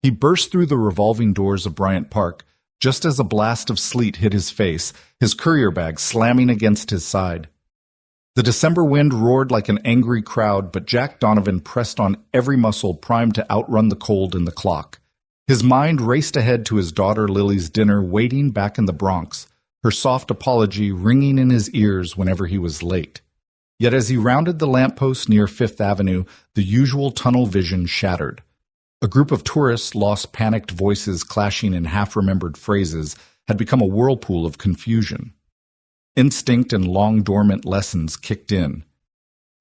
He burst through the revolving doors of Bryant Park just as a blast of sleet hit his face, his courier bag slamming against his side. The December wind roared like an angry crowd, but Jack Donovan pressed on every muscle primed to outrun the cold and the clock. His mind raced ahead to his daughter Lily's dinner waiting back in the Bronx, her soft apology ringing in his ears whenever he was late. Yet as he rounded the lamppost near Fifth Avenue, the usual tunnel vision shattered. A group of tourists, lost panicked voices clashing in half-remembered phrases, had become a whirlpool of confusion. Instinct and long-dormant lessons kicked in.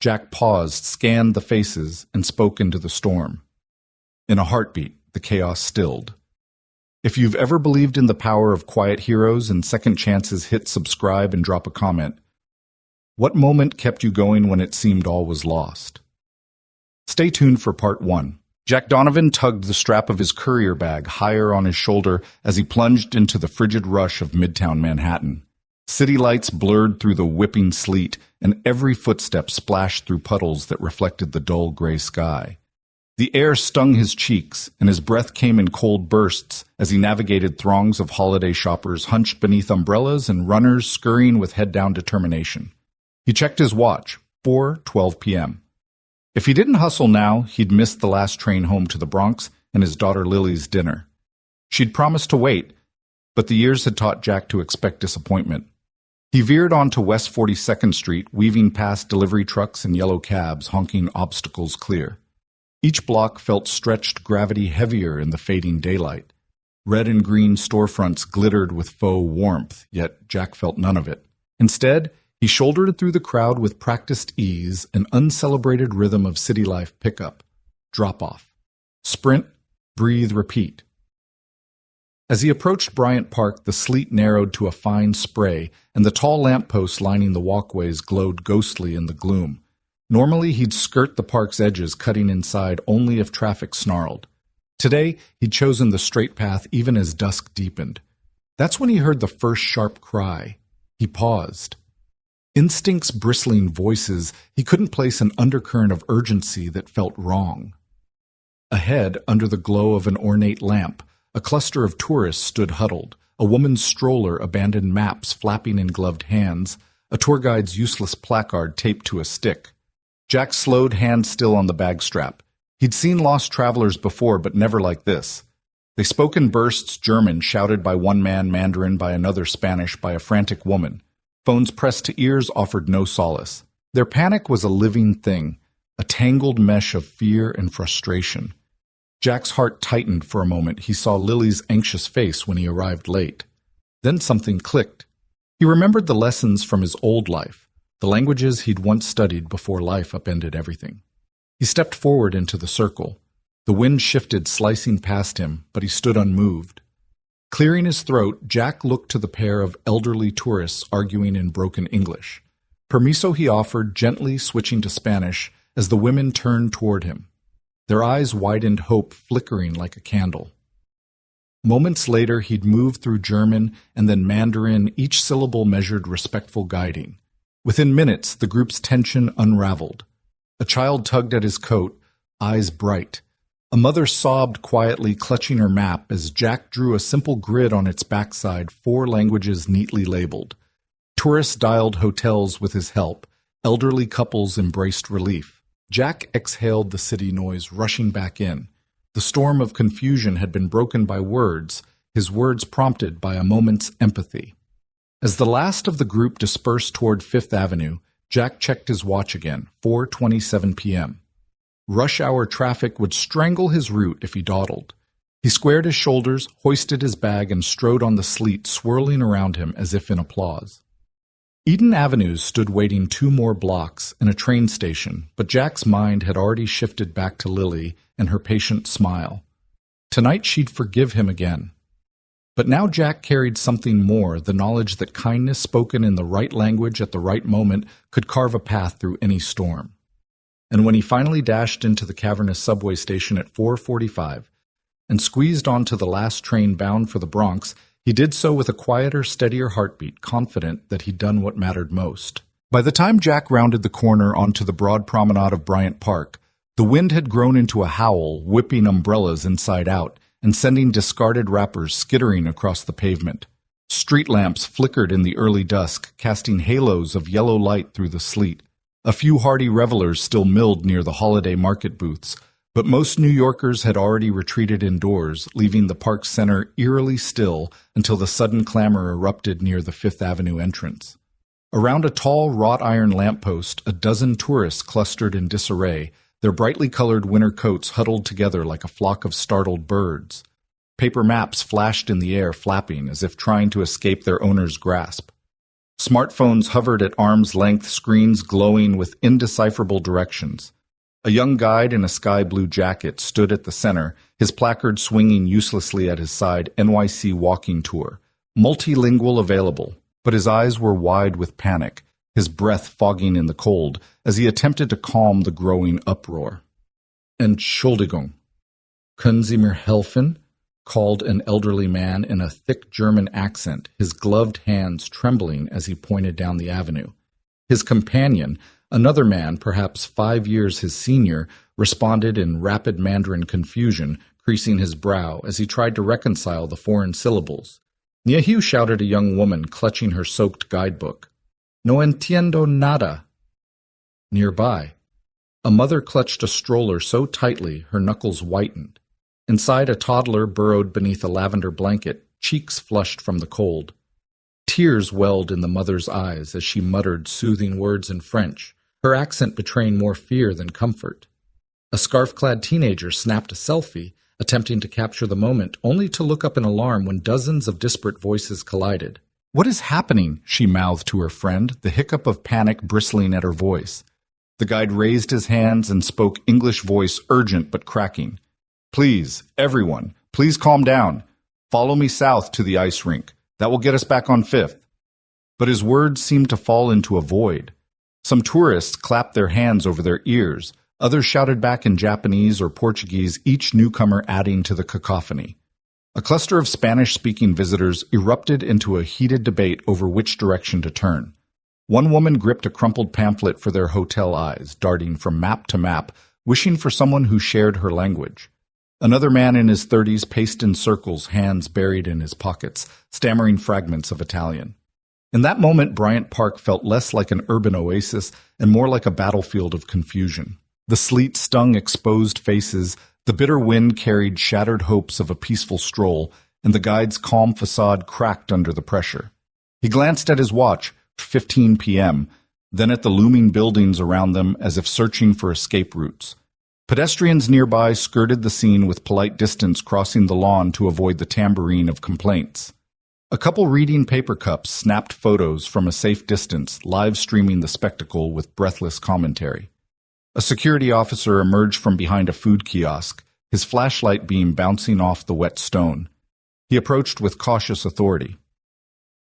Jack paused, scanned the faces, and spoke into the storm. In a heartbeat, the chaos stilled. If you've ever believed in the power of quiet heroes and second chances, hit subscribe and drop a comment. What moment kept you going when it seemed all was lost? Stay tuned for part 1. Jack Donovan tugged the strap of his courier bag higher on his shoulder as he plunged into the frigid rush of Midtown Manhattan. City lights blurred through the whipping sleet, and every footstep splashed through puddles that reflected the dull gray sky. The air stung his cheeks, and his breath came in cold bursts as he navigated throngs of holiday shoppers hunched beneath umbrellas and runners scurrying with head-down determination. He checked his watch, 4:12 p.m. If he didn't hustle now, he'd missed the last train home to the Bronx and his daughter Lily's dinner. She'd promised to wait, but the years had taught Jack to expect disappointment. He veered onto West 42nd Street, weaving past delivery trucks and yellow cabs, honking obstacles clear. Each block felt stretched gravity heavier in the fading daylight. Red and green storefronts glittered with faux warmth, yet Jack felt none of it. Instead, he shouldered through the crowd with practiced ease, an uncelebrated rhythm of city life pickup, drop-off, sprint, breathe, repeat. As he approached Bryant Park, the sleet narrowed to a fine spray, and the tall lampposts lining the walkways glowed ghostly in the gloom. Normally, he'd skirt the park's edges, cutting inside only if traffic snarled. Today, he'd chosen the straight path even as dusk deepened. That's when he heard the first sharp cry. He paused. Instincts bristling voices, he couldn't place an undercurrent of urgency that felt wrong. Ahead, under the glow of an ornate lamp, a cluster of tourists stood huddled, a woman's stroller abandoned maps flapping in gloved hands, a tour guide's useless placard taped to a stick. Jack slowed, hand still on the bag strap. He'd seen lost travelers before, but never like this. They spoke in bursts, German shouted by one man, Mandarin by another, Spanish by a frantic woman. Phones pressed to ears offered no solace. Their panic was a living thing, a tangled mesh of fear and frustration. Jack's heart tightened for a moment. He saw Lily's anxious face when he arrived late. Then something clicked. He remembered the lessons from his old life, the languages he'd once studied before life upended everything. He stepped forward into the circle. The wind shifted, slicing past him, but he stood unmoved. Clearing his throat, Jack looked to the pair of elderly tourists arguing in broken English. Permiso, he offered, gently switching to Spanish as the women turned toward him. Their eyes widened, hope flickering like a candle. Moments later, he'd moved through German and then Mandarin, each syllable measured respectful guiding. Within minutes, the group's tension unraveled. A child tugged at his coat, eyes bright. A mother sobbed quietly, clutching her map as Jack drew a simple grid on its backside, 4 languages neatly labeled. Tourists dialed hotels with his help. Elderly couples embraced relief. Jack exhaled the city noise rushing back in. The storm of confusion had been broken by words, his words prompted by a moment's empathy. As the last of the group dispersed toward Fifth Avenue, Jack checked his watch again, 4:27 p.m. Rush hour traffic would strangle his route if he dawdled. He squared his shoulders, hoisted his bag, and strode on the sleet, swirling around him as if in applause. Eden Avenues stood waiting 2 more blocks and a train station, but Jack's mind had already shifted back to Lily and her patient smile. Tonight she'd forgive him again. But now Jack carried something more, the knowledge that kindness spoken in the right language at the right moment could carve a path through any storm. And when he finally dashed into the cavernous subway station at 4:45 and squeezed onto the last train bound for the Bronx, he did so with a quieter, steadier heartbeat, confident that he'd done what mattered most. By the time Jack rounded the corner onto the broad promenade of Bryant Park, the wind had grown into a howl, whipping umbrellas inside out, and sending discarded wrappers skittering across the pavement. Street lamps flickered in the early dusk, casting halos of yellow light through the sleet. A few hardy revelers still milled near the holiday market booths, but most New Yorkers had already retreated indoors, leaving the park center eerily still until the sudden clamor erupted near the Fifth Avenue entrance. Around a tall wrought-iron lamppost, a dozen tourists clustered in disarray, their brightly colored winter coats huddled together like a flock of startled birds. Paper maps flashed in the air, flapping as if trying to escape their owner's grasp. Smartphones hovered at arm's length, screens glowing with indecipherable directions. A young guide in a sky-blue jacket stood at the center, his placard swinging uselessly at his side, NYC Walking Tour. Multilingual available, but his eyes were wide with panic, his breath fogging in the cold, as he attempted to calm the growing uproar. Entschuldigung. Können Sie mir helfen? Called an elderly man in a thick German accent, his gloved hands trembling as he pointed down the avenue. His companion, another man, perhaps 5 years his senior, responded in rapid Mandarin confusion, creasing his brow as he tried to reconcile the foreign syllables. Near Hugh shouted a young woman, clutching her soaked guidebook. No entiendo nada. Nearby, a mother clutched a stroller so tightly her knuckles whitened. Inside, a toddler burrowed beneath a lavender blanket, cheeks flushed from the cold. Tears welled in the mother's eyes as she muttered soothing words in French, her accent betraying more fear than comfort. A scarf-clad teenager snapped a selfie, attempting to capture the moment, only to look up in alarm when dozens of disparate voices collided. "What is happening?" she mouthed to her friend, the hiccup of panic bristling at her voice. The guide raised his hands and spoke English voice, urgent but cracking. "Please, everyone, please calm down. Follow me south to the ice rink. That will get us back on Fifth." But his words seemed to fall into a void. Some tourists clapped their hands over their ears. Others shouted back in Japanese or Portuguese, each newcomer adding to the cacophony. A cluster of Spanish-speaking visitors erupted into a heated debate over which direction to turn. One woman gripped a crumpled pamphlet for their hotel eyes, darting from map to map, wishing for someone who shared her language. Another man in his 30s paced in circles, hands buried in his pockets, stammering fragments of Italian. In that moment, Bryant Park felt less like an urban oasis and more like a battlefield of confusion. The sleet stung exposed faces, the bitter wind carried shattered hopes of a peaceful stroll, and the guide's calm facade cracked under the pressure. He glanced at his watch, 15 p.m., then at the looming buildings around them as if searching for escape routes. Pedestrians nearby skirted the scene with polite distance, crossing the lawn to avoid the tambourine of complaints. A couple reading paper cups snapped photos from a safe distance, live streaming the spectacle with breathless commentary. A security officer emerged from behind a food kiosk, his flashlight beam bouncing off the wet stone. He approached with cautious authority.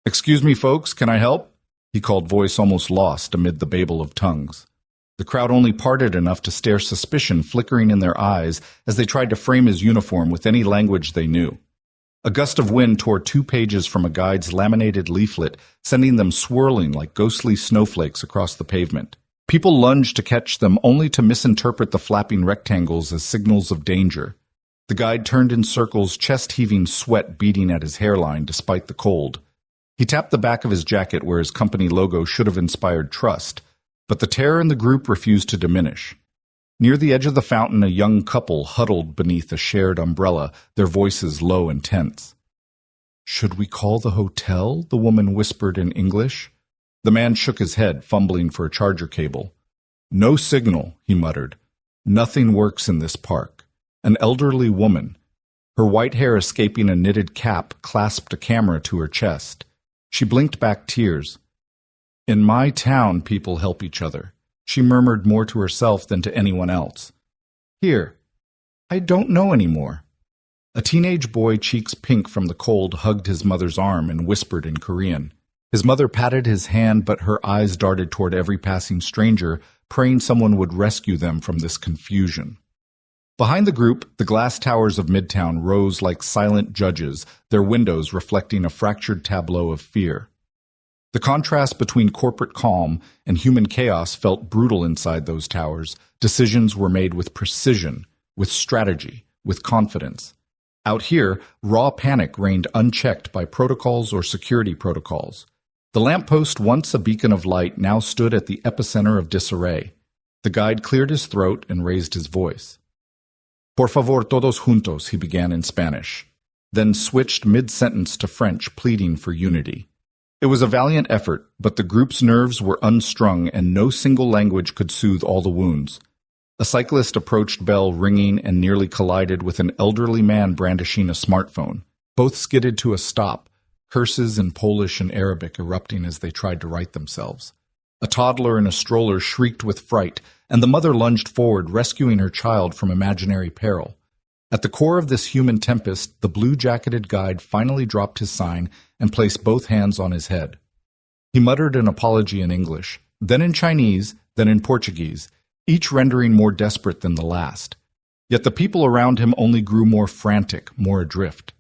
"Excuse me, folks, can I help?" he called, voice almost lost amid the babel of tongues. The crowd only parted enough to stare suspicion flickering in their eyes as they tried to frame his uniform with any language they knew. A gust of wind tore 2 pages from a guide's laminated leaflet, sending them swirling like ghostly snowflakes across the pavement. People lunged to catch them, only to misinterpret the flapping rectangles as signals of danger. The guide turned in circles, chest-heaving sweat beading at his hairline despite the cold. He tapped the back of his jacket where his company logo should have inspired trust, but the terror in the group refused to diminish. Near the edge of the fountain, a young couple huddled beneath a shared umbrella, their voices low and tense. "Should we call the hotel?" the woman whispered in English. The man shook his head, fumbling for a charger cable. "No signal," he muttered. "Nothing works in this park." An elderly woman, her white hair escaping a knitted cap, clasped a camera to her chest. She blinked back tears. "In my town, people help each other," she murmured more to herself than to anyone else. "Here, I don't know anymore." A teenage boy, cheeks pink from the cold, hugged his mother's arm and whispered in Korean. His mother patted his hand, but her eyes darted toward every passing stranger, praying someone would rescue them from this confusion. Behind the group, the glass towers of Midtown rose like silent judges, their windows reflecting a fractured tableau of fear. The contrast between corporate calm and human chaos felt brutal inside those towers. Decisions were made with precision, with strategy, with confidence. Out here, raw panic reigned unchecked by protocols or security protocols. The lamppost, once a beacon of light, now stood at the epicenter of disarray. The guide cleared his throat and raised his voice. Por favor, todos juntos, he began in Spanish, then switched mid-sentence to French, pleading for unity. It was a valiant effort, but the group's nerves were unstrung and no single language could soothe all the wounds. A cyclist approached Bell ringing and nearly collided with an elderly man brandishing a smartphone. Both skidded to a stop, curses in Polish and Arabic erupting as they tried to right themselves. A toddler in a stroller shrieked with fright, and the mother lunged forward, rescuing her child from imaginary peril. At the core of this human tempest, the blue-jacketed guide finally dropped his sign and placed both hands on his head. He muttered an apology in English, then in Chinese, then in Portuguese, each rendering more desperate than the last. Yet the people around him only grew more frantic, more adrift.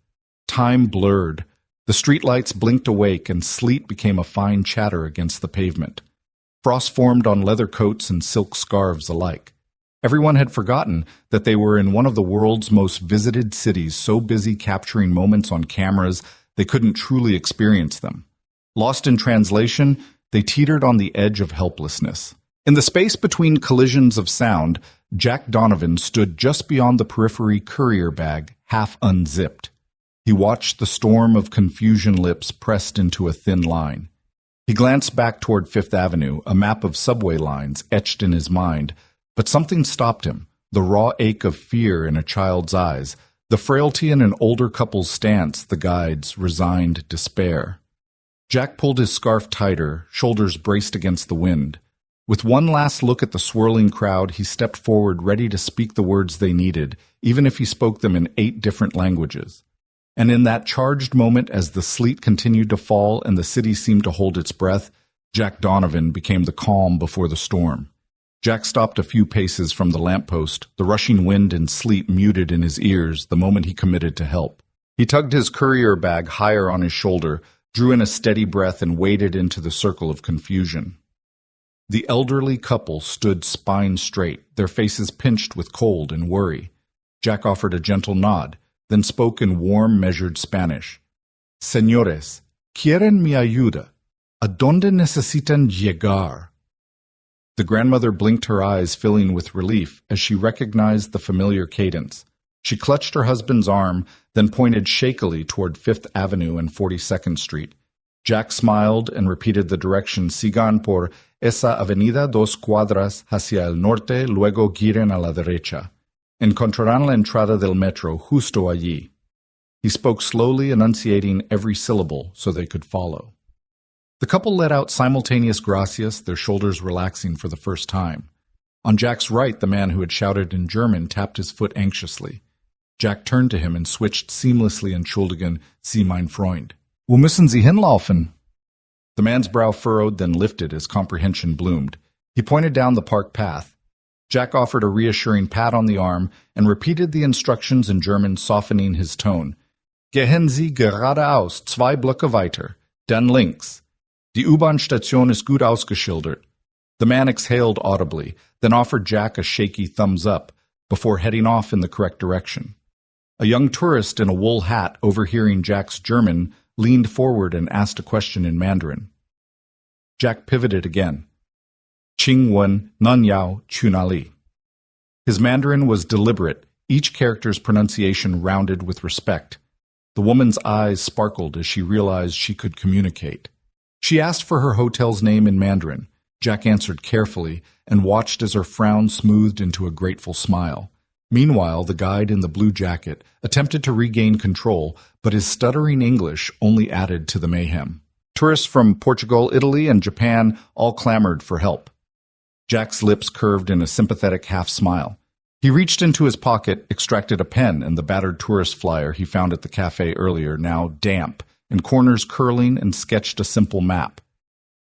Time blurred. The streetlights blinked awake, and sleet became a fine chatter against the pavement. Frost formed on leather coats and silk scarves alike. Everyone had forgotten that they were in one of the world's most visited cities, so busy capturing moments on cameras they couldn't truly experience them. Lost in translation, they teetered on the edge of helplessness. In the space between collisions of sound, Jack Donovan stood just beyond the periphery courier bag, half unzipped. He watched the storm of confusion lips pressed into a thin line. He glanced back toward Fifth Avenue, a map of subway lines etched in his mind, but something stopped him, the raw ache of fear in a child's eyes, the frailty in an older couple's stance, the guide's resigned despair. Jack pulled his scarf tighter, shoulders braced against the wind. With one last look at the swirling crowd, he stepped forward, ready to speak the words they needed, even if he spoke them in 8 different languages. And in that charged moment, as the sleet continued to fall and the city seemed to hold its breath, Jack Donovan became the calm before the storm. Jack stopped a few paces from the lamppost, the rushing wind and sleet muted in his ears the moment he committed to help. He tugged his courier bag higher on his shoulder, drew in a steady breath, and waded into the circle of confusion. The elderly couple stood spine straight, their faces pinched with cold and worry. Jack offered a gentle nod, then spoke in warm, measured Spanish. Señores, quieren mi ayuda. ¿A dónde necesitan llegar? The grandmother blinked her eyes, filling with relief, as she recognized the familiar cadence. She clutched her husband's arm, then pointed shakily toward Fifth Avenue and 42nd Street. Jack smiled and repeated the direction: sigan por esa avenida 2 cuadras hacia el norte, luego giren a la derecha. Encontrarán la entrada del metro justo allí. He spoke slowly, enunciating every syllable so they could follow. The couple let out simultaneous gracias, their shoulders relaxing for the first time. On Jack's right, the man who had shouted in German tapped his foot anxiously. Jack turned to him and switched seamlessly in Entschuldigen, Sie mein Freund. Wo müssen Sie hinlaufen? The man's brow furrowed, then lifted as comprehension bloomed. He pointed down the park path. Jack offered a reassuring pat on the arm and repeated the instructions in German, softening his tone. Gehen Sie geradeaus, 2 Blöcke weiter, dann links. Die U-Bahn-Station ist gut ausgeschildert. The man exhaled audibly, then offered Jack a shaky thumbs up before heading off in the correct direction. A young tourist in a wool hat, overhearing Jack's German, leaned forward and asked a question in Mandarin. Jack pivoted again. Qing Wen Nan Yao Chunali. His Mandarin was deliberate, each character's pronunciation rounded with respect. The woman's eyes sparkled as she realized she could communicate. She asked for her hotel's name in Mandarin. Jack answered carefully and watched as her frown smoothed into a grateful smile. Meanwhile, the guide in the blue jacket attempted to regain control, but his stuttering English only added to the mayhem. Tourists from Portugal, Italy, and Japan all clamored for help. Jack's lips curved in a sympathetic half-smile. He reached into his pocket, extracted a pen and the battered tourist flyer he found at the cafe earlier, now damp, and corners curling, and sketched a simple map.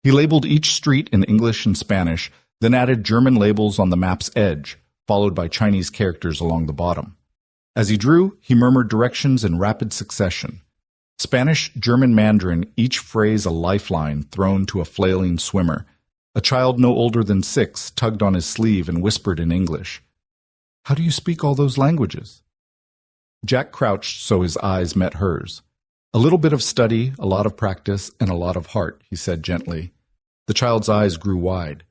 He labeled each street in English and Spanish, then added German labels on the map's edge, followed by Chinese characters along the bottom. As he drew, he murmured directions in rapid succession. Spanish, German, Mandarin, each phrase a lifeline thrown to a flailing swimmer. A child no older than 6 tugged on his sleeve and whispered in English, "How do you speak all those languages?" Jack crouched so his eyes met hers. "A little bit of study, a lot of practice, and a lot of heart," he said gently. The child's eyes grew wide.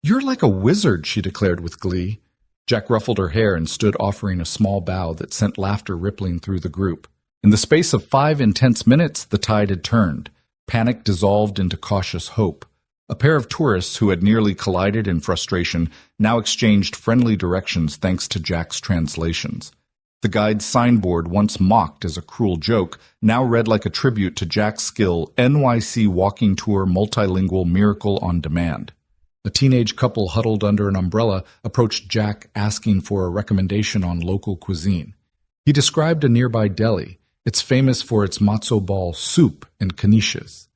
"You're like a wizard," she declared with glee. Jack ruffled her hair and stood offering a small bow that sent laughter rippling through the group. In the space of 5 intense minutes, the tide had turned. Panic dissolved into cautious hope. A pair of tourists who had nearly collided in frustration now exchanged friendly directions thanks to Jack's translations. The guide's signboard, once mocked as a cruel joke, now read like a tribute to Jack's skill: NYC Walking Tour Multilingual Miracle on Demand. A teenage couple huddled under an umbrella approached Jack asking for a recommendation on local cuisine. He described a nearby deli. It's famous for its matzo ball soup and knishes.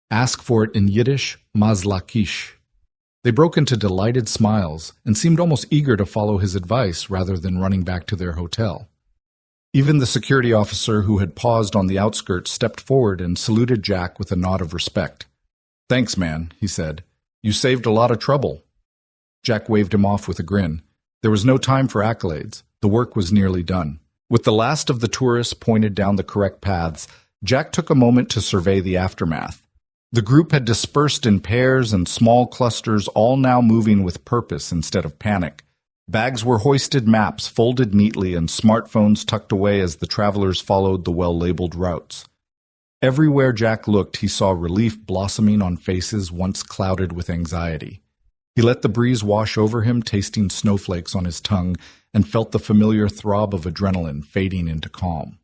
Ask for it in Yiddish, mazlakish. They broke into delighted smiles and seemed almost eager to follow his advice rather than running back to their hotel. Even the security officer who had paused on the outskirts stepped forward and saluted Jack with a nod of respect. "Thanks, man," he said. "You saved a lot of trouble." Jack waved him off with a grin. There was no time for accolades. The work was nearly done. With the last of the tourists pointed down the correct paths, Jack took a moment to survey the aftermath. The group had dispersed in pairs and small clusters, all now moving with purpose instead of panic. Bags were hoisted, maps folded neatly, and smartphones tucked away as the travelers followed the well-labeled routes. Everywhere Jack looked, he saw relief blossoming on faces once clouded with anxiety. He let the breeze wash over him, tasting snowflakes on his tongue, and felt the familiar throb of adrenaline fading into calm.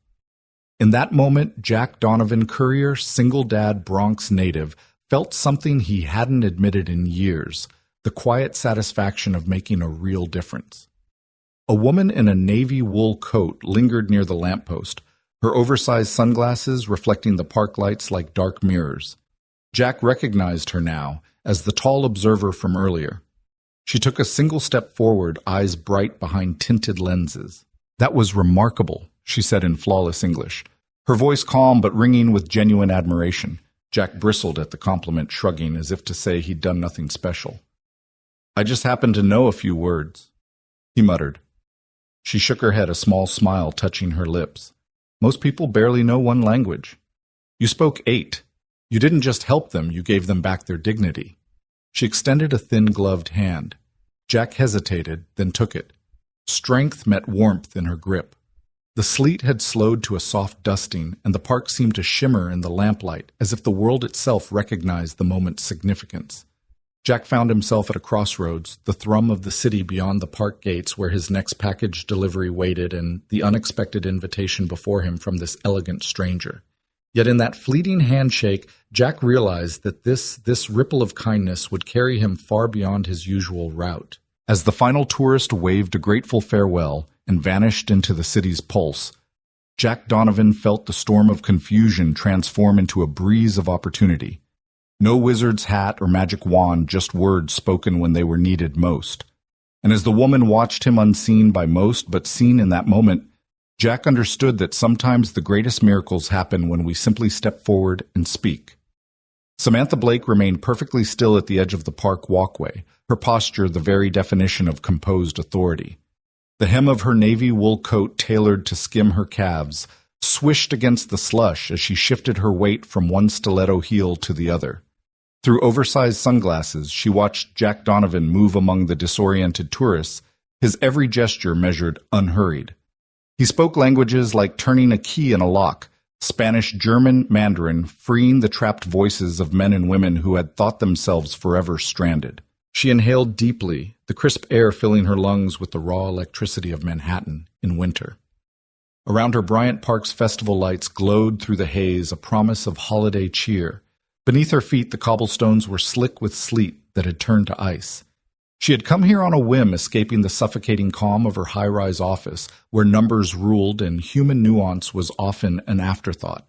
In that moment, Jack Donovan, courier, single dad, Bronx native, felt something he hadn't admitted in years: the quiet satisfaction of making a real difference. A woman in a navy wool coat lingered near the lamppost, her oversized sunglasses reflecting the park lights like dark mirrors. Jack recognized her now as the tall observer from earlier. She took a single step forward, eyes bright behind tinted lenses. "That was remarkable," she said in flawless English, her voice calm but ringing with genuine admiration. Jack bristled at the compliment, shrugging as if to say he'd done nothing special. "I just happen to know a few words," he muttered. She shook her head, a small smile touching her lips. "Most people barely know one language. You spoke 8. You didn't just help them, you gave them back their dignity." She extended a thin-gloved hand. Jack hesitated, then took it. Strength met warmth in her grip. The sleet had slowed to a soft dusting, and the park seemed to shimmer in the lamplight, as if the world itself recognized the moment's significance. Jack found himself at a crossroads, the thrum of the city beyond the park gates where his next package delivery waited, and the unexpected invitation before him from this elegant stranger. Yet in that fleeting handshake, Jack realized that this ripple of kindness would carry him far beyond his usual route. As the final tourist waved a grateful farewell and vanished into the city's pulse, Jack Donovan felt the storm of confusion transform into a breeze of opportunity. No wizard's hat or magic wand, just words spoken when they were needed most. And as the woman watched him unseen by most but seen in that moment, Jack understood that sometimes the greatest miracles happen when we simply step forward and speak. Samantha Blake remained perfectly still at the edge of the park walkway, her posture the very definition of composed authority. The hem of her navy wool coat, tailored to skim her calves, swished against the slush as she shifted her weight from one stiletto heel to the other. Through oversized sunglasses, she watched Jack Donovan move among the disoriented tourists, his every gesture measured, unhurried. He spoke languages like turning a key in a lock: Spanish, German, Mandarin, freeing the trapped voices of men and women who had thought themselves forever stranded. She inhaled deeply, the crisp air filling her lungs with the raw electricity of Manhattan in winter. Around her, Bryant Park's festival lights glowed through the haze, a promise of holiday cheer. Beneath her feet, the cobblestones were slick with sleet that had turned to ice. She had come here on a whim, escaping the suffocating calm of her high-rise office, where numbers ruled and human nuance was often an afterthought.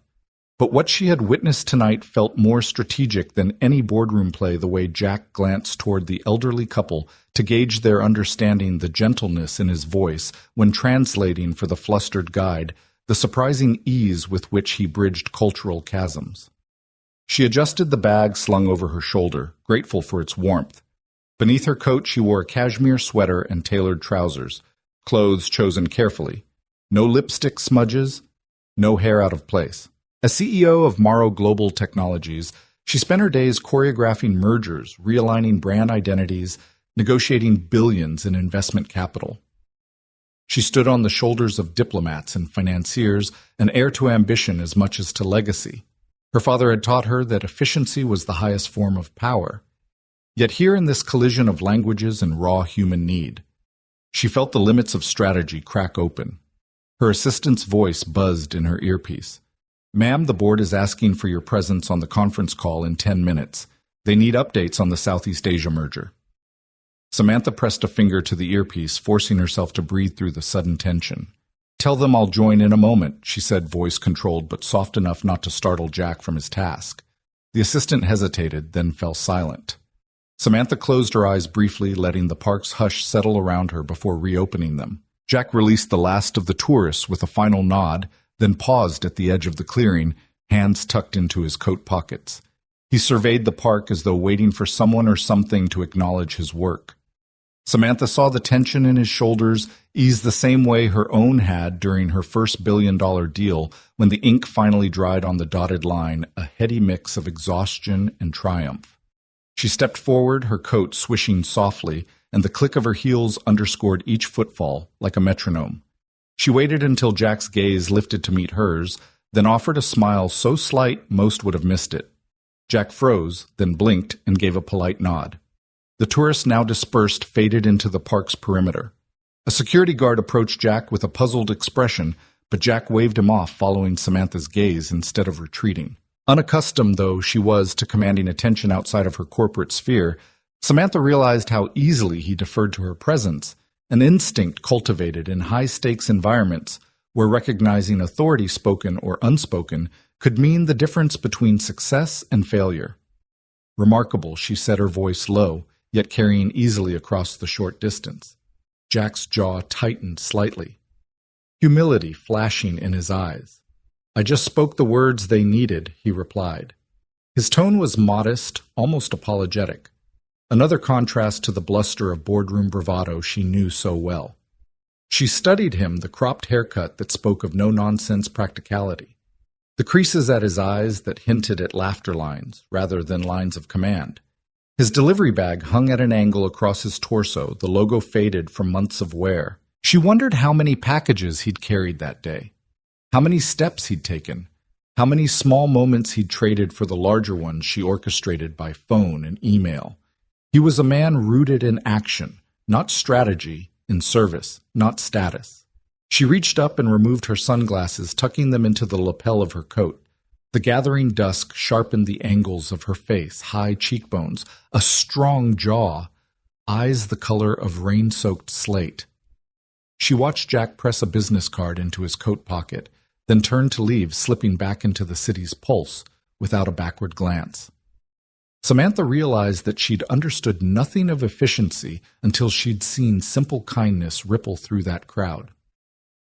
But what she had witnessed tonight felt more strategic than any boardroom play, the way Jack glanced toward the elderly couple to gauge their understanding, the gentleness in his voice when translating for the flustered guide, the surprising ease with which he bridged cultural chasms. She adjusted the bag slung over her shoulder, grateful for its warmth. Beneath her coat, she wore a cashmere sweater and tailored trousers, clothes chosen carefully. No lipstick smudges, no hair out of place. As CEO of Morrow Global Technologies, she spent her days choreographing mergers, realigning brand identities, negotiating billions in investment capital. She stood on the shoulders of diplomats and financiers, an heir to ambition as much as to legacy. Her father had taught her that efficiency was the highest form of power. Yet here in this collision of languages and raw human need, she felt the limits of strategy crack open. Her assistant's voice buzzed in her earpiece. "Ma'am, the board is asking for your presence on the conference call in 10 minutes. They need updates on the Southeast Asia merger." Samantha pressed a finger to the earpiece, forcing herself to breathe through the sudden tension. "Tell them I'll join in a moment," she said, voice controlled but soft enough not to startle Jack from his task. The assistant hesitated, then fell silent. Samantha closed her eyes briefly, letting the park's hush settle around her before reopening them. Jack released the last of the tourists with a final nod, then paused at the edge of the clearing, hands tucked into his coat pockets. He surveyed the park as though waiting for someone or something to acknowledge his work. Samantha saw the tension in his shoulders ease the same way her own had during her first billion-dollar deal when the ink finally dried on the dotted line, a heady mix of exhaustion and triumph. She stepped forward, her coat swishing softly, and the click of her heels underscored each footfall like a metronome. She waited until Jack's gaze lifted to meet hers, then offered a smile so slight most would have missed it. Jack froze, then blinked and gave a polite nod. The tourists, now dispersed, faded into the park's perimeter. A security guard approached Jack with a puzzled expression, but Jack waved him off, following Samantha's gaze instead of retreating. Unaccustomed, though she was to commanding attention outside of her corporate sphere, Samantha realized how easily he deferred to her presence, an instinct cultivated in high-stakes environments where recognizing authority, spoken or unspoken, could mean the difference between success and failure. "Remarkable," she said, her voice low, yet carrying easily across the short distance. Jack's jaw tightened slightly, humility flashing in his eyes. "I just spoke the words they needed," he replied. His tone was modest, almost apologetic. Another contrast to the bluster of boardroom bravado she knew so well. She studied him, the cropped haircut that spoke of no-nonsense practicality, the creases at his eyes that hinted at laughter lines rather than lines of command. His delivery bag hung at an angle across his torso, the logo faded from months of wear. She wondered how many packages he'd carried that day, how many steps he'd taken, how many small moments he'd traded for the larger ones she orchestrated by phone and email. He was a man rooted in action, not strategy, in service, not status. She reached up and removed her sunglasses, tucking them into the lapel of her coat. The gathering dusk sharpened the angles of her face, high cheekbones, a strong jaw, eyes the color of rain-soaked slate. She watched Jack press a business card into his coat pocket, then turned to leave, slipping back into the city's pulse without a backward glance. Samantha realized that she'd understood nothing of efficiency until she'd seen simple kindness ripple through that crowd.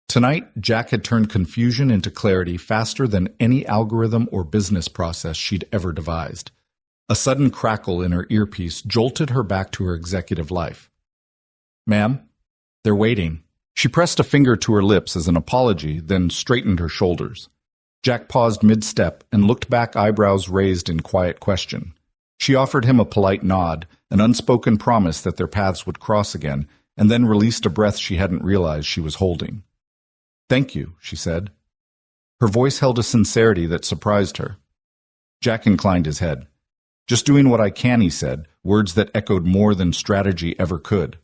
Tonight, Jack had turned confusion into clarity faster than any algorithm or business process she'd ever devised. A sudden crackle in her earpiece jolted her back to her executive life. "Ma'am, they're waiting." She pressed a finger to her lips as an apology, then straightened her shoulders. Jack paused mid-step and looked back, eyebrows raised in quiet question. She offered him a polite nod, an unspoken promise that their paths would cross again, and then released a breath she hadn't realized she was holding. "Thank you," she said. Her voice held a sincerity that surprised her. Jack inclined his head. "Just doing what I can," he said, words that echoed more than strategy ever could.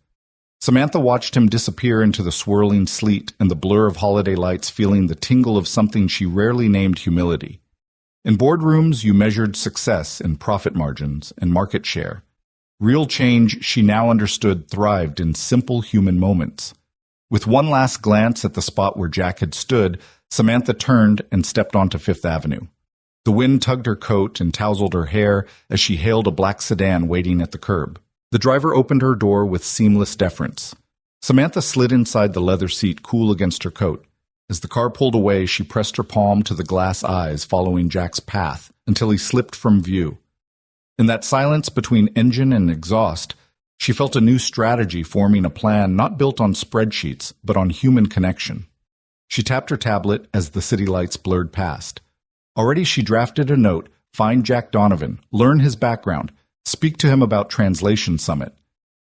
Samantha watched him disappear into the swirling sleet and the blur of holiday lights, feeling the tingle of something she rarely named humility. In boardrooms, you measured success in profit margins and market share. Real change, she now understood, thrived in simple human moments. With one last glance at the spot where Jack had stood, Samantha turned and stepped onto Fifth Avenue. The wind tugged her coat and tousled her hair as she hailed a black sedan waiting at the curb. The driver opened her door with seamless deference. Samantha slid inside the leather seat, cool against her coat. As the car pulled away, she pressed her palm to the glass eyes, following Jack's path until he slipped from view. In that silence between engine and exhaust, she felt a new strategy forming, a plan not built on spreadsheets, but on human connection. She tapped her tablet as the city lights blurred past. Already she drafted a note: find Jack Donovan, learn his background, speak to him about Translation Summit.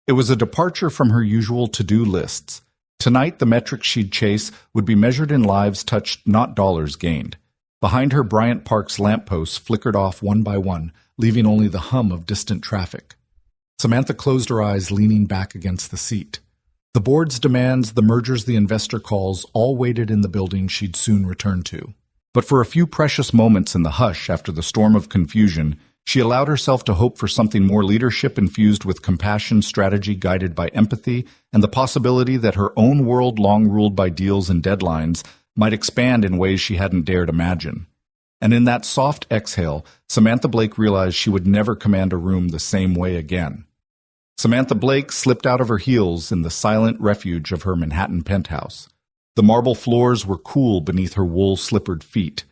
It was a departure from her usual to-do lists. Tonight, the metrics she'd chase would be measured in lives touched, not dollars gained. Behind her, Bryant Park's lampposts flickered off one by one, leaving only the hum of distant traffic. Samantha closed her eyes, leaning back against the seat. The board's demands, the mergers, the investor calls, all waited in the building she'd soon return to. But for a few precious moments in the hush after the storm of confusion, she allowed herself to hope for something more leadership infused with compassion, strategy guided by empathy, and the possibility that her own world, long ruled by deals and deadlines, might expand in ways she hadn't dared imagine. And in that soft exhale, Samantha Blake realized she would never command a room the same way again. Samantha Blake slipped out of her heels in the silent refuge of her Manhattan penthouse. The marble floors were cool beneath her wool-slippered feet.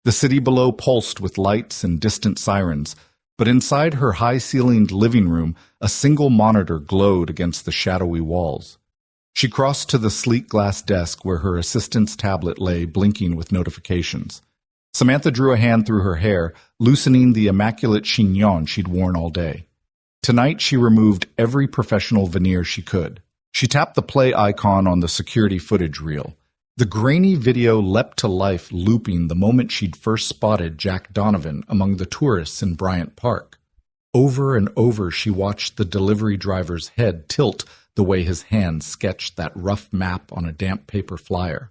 The city below pulsed with lights and distant sirens, but inside her high-ceilinged living room, a single monitor glowed against the shadowy walls. She crossed to the sleek glass desk where her assistant's tablet lay, blinking with notifications. Samantha drew a hand through her hair, loosening the immaculate chignon she'd worn all day. Tonight, she removed every professional veneer she could. She tapped the play icon on the security footage reel. The grainy video leapt to life, looping the moment she'd first spotted Jack Donovan among the tourists in Bryant Park. Over and over, she watched the delivery driver's head tilt the way his hand sketched that rough map on a damp paper flyer.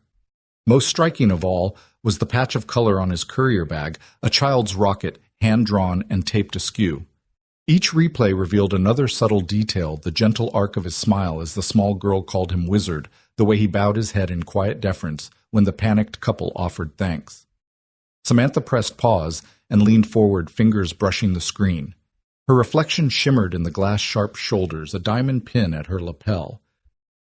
Most striking of all was the patch of color on his courier bag, a child's rocket, hand-drawn and taped askew. Each replay revealed another subtle detail, the gentle arc of his smile as the small girl called him wizard, the way he bowed his head in quiet deference when the panicked couple offered thanks. Samantha pressed pause and leaned forward, fingers brushing the screen. Her reflection shimmered in the glass-sharp shoulders, a diamond pin at her lapel.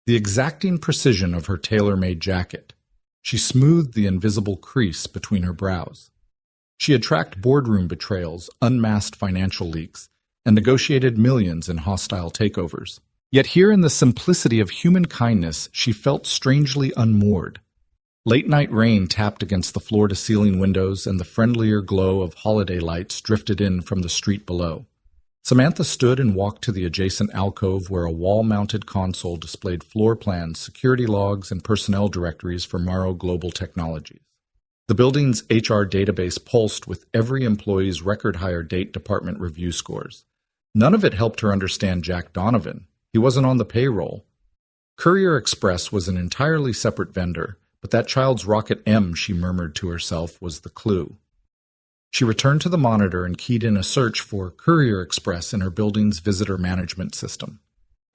The exacting precision of her tailor-made jacket. She smoothed the invisible crease between her brows. She had tracked boardroom betrayals, unmasked financial leaks, and negotiated millions in hostile takeovers. Yet here in the simplicity of human kindness, she felt strangely unmoored. Late-night rain tapped against the floor-to-ceiling windows, and the friendlier glow of holiday lights drifted in from the street below. Samantha stood and walked to the adjacent alcove where a wall-mounted console displayed floor plans, security logs, and personnel directories for Morrow Global Technologies. The building's HR database pulsed with every employee's record-hire date department review scores. None of it helped her understand Jack Donovan. He wasn't on the payroll. Courier Express was an entirely separate vendor, but that child's rocket M, she murmured to herself, was the clue. She returned to the monitor and keyed in a search for Courier Express in her building's visitor management system.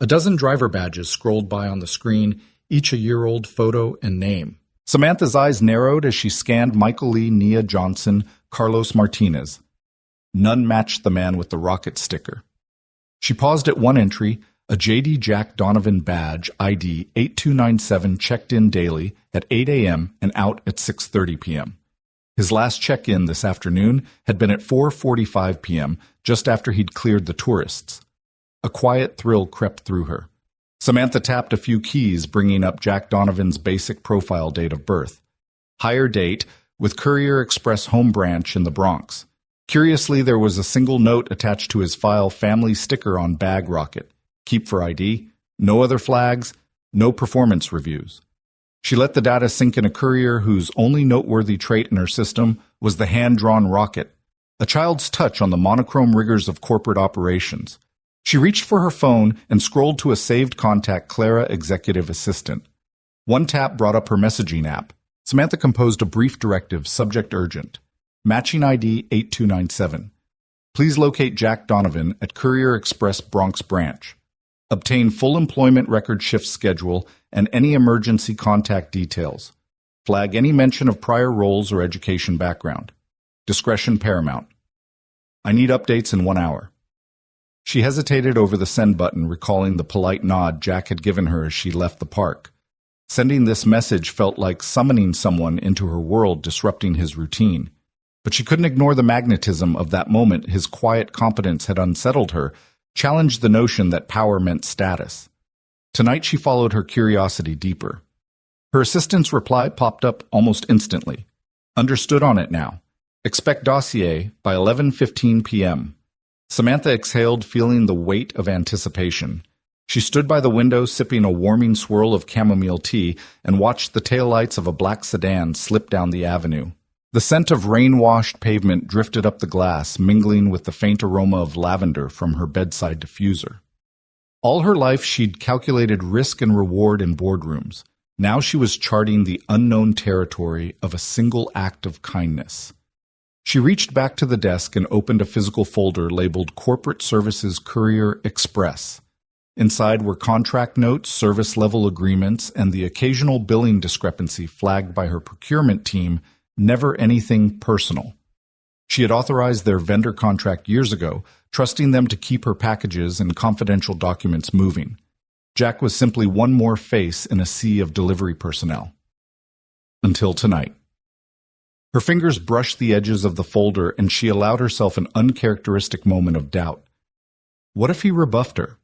A dozen driver badges scrolled by on the screen, each a year-old photo and name. Samantha's eyes narrowed as she scanned Michael Lee, Nia Johnson, Carlos Martinez. None matched the man with the rocket sticker. She paused at one entry, a J.D. Jack Donovan badge, ID 8297, checked in daily at 8 a.m. and out at 6:30 p.m. His last check-in this afternoon had been at 4:45 p.m., just after he'd cleared the tourists. A quiet thrill crept through her. Samantha tapped a few keys, bringing up Jack Donovan's basic profile date of birth. Hire date, with Courier Express home branch in the Bronx. Curiously, there was a single note attached to his file family sticker on bag rocket. Keep for ID, no other flags, no performance reviews. She let the data sink in a courier whose only noteworthy trait in her system was the hand-drawn rocket, a child's touch on the monochrome rigors of corporate operations. She reached for her phone and scrolled to a saved contact, Clara, executive assistant. One tap brought up her messaging app. Samantha composed a brief directive, subject urgent. Matching ID 8297. Please locate Jack Donovan at Courier Express Bronx branch. Obtain full employment record shift schedule and any emergency contact details. Flag any mention of prior roles or education background. Discretion paramount. I need updates in 1 hour. She hesitated over the send button, recalling the polite nod Jack had given her as she left the park. Sending this message felt like summoning someone into her world, disrupting his routine. But she couldn't ignore the magnetism of that moment. His quiet competence had unsettled her, challenged the notion that power meant status. Tonight she followed her curiosity deeper. Her assistant's reply popped up almost instantly. Understood on it now. Expect dossier by 11:15 p.m. Samantha exhaled, feeling the weight of anticipation. She stood by the window sipping a warming swirl of chamomile tea and watched the taillights of a black sedan slip down the avenue. The scent of rain-washed pavement drifted up the glass, mingling with the faint aroma of lavender from her bedside diffuser. All her life she'd calculated risk and reward in boardrooms. Now she was charting the unknown territory of a single act of kindness. She reached back to the desk and opened a physical folder labeled Corporate Services Courier Express. Inside were contract notes, service-level agreements, and the occasional billing discrepancy flagged by her procurement team, never anything personal. She had authorized their vendor contract years ago, trusting them to keep her packages and confidential documents moving. Jack was simply one more face in a sea of delivery personnel. Until tonight. Her fingers brushed the edges of the folder, and she allowed herself an uncharacteristic moment of doubt. What if he rebuffed her?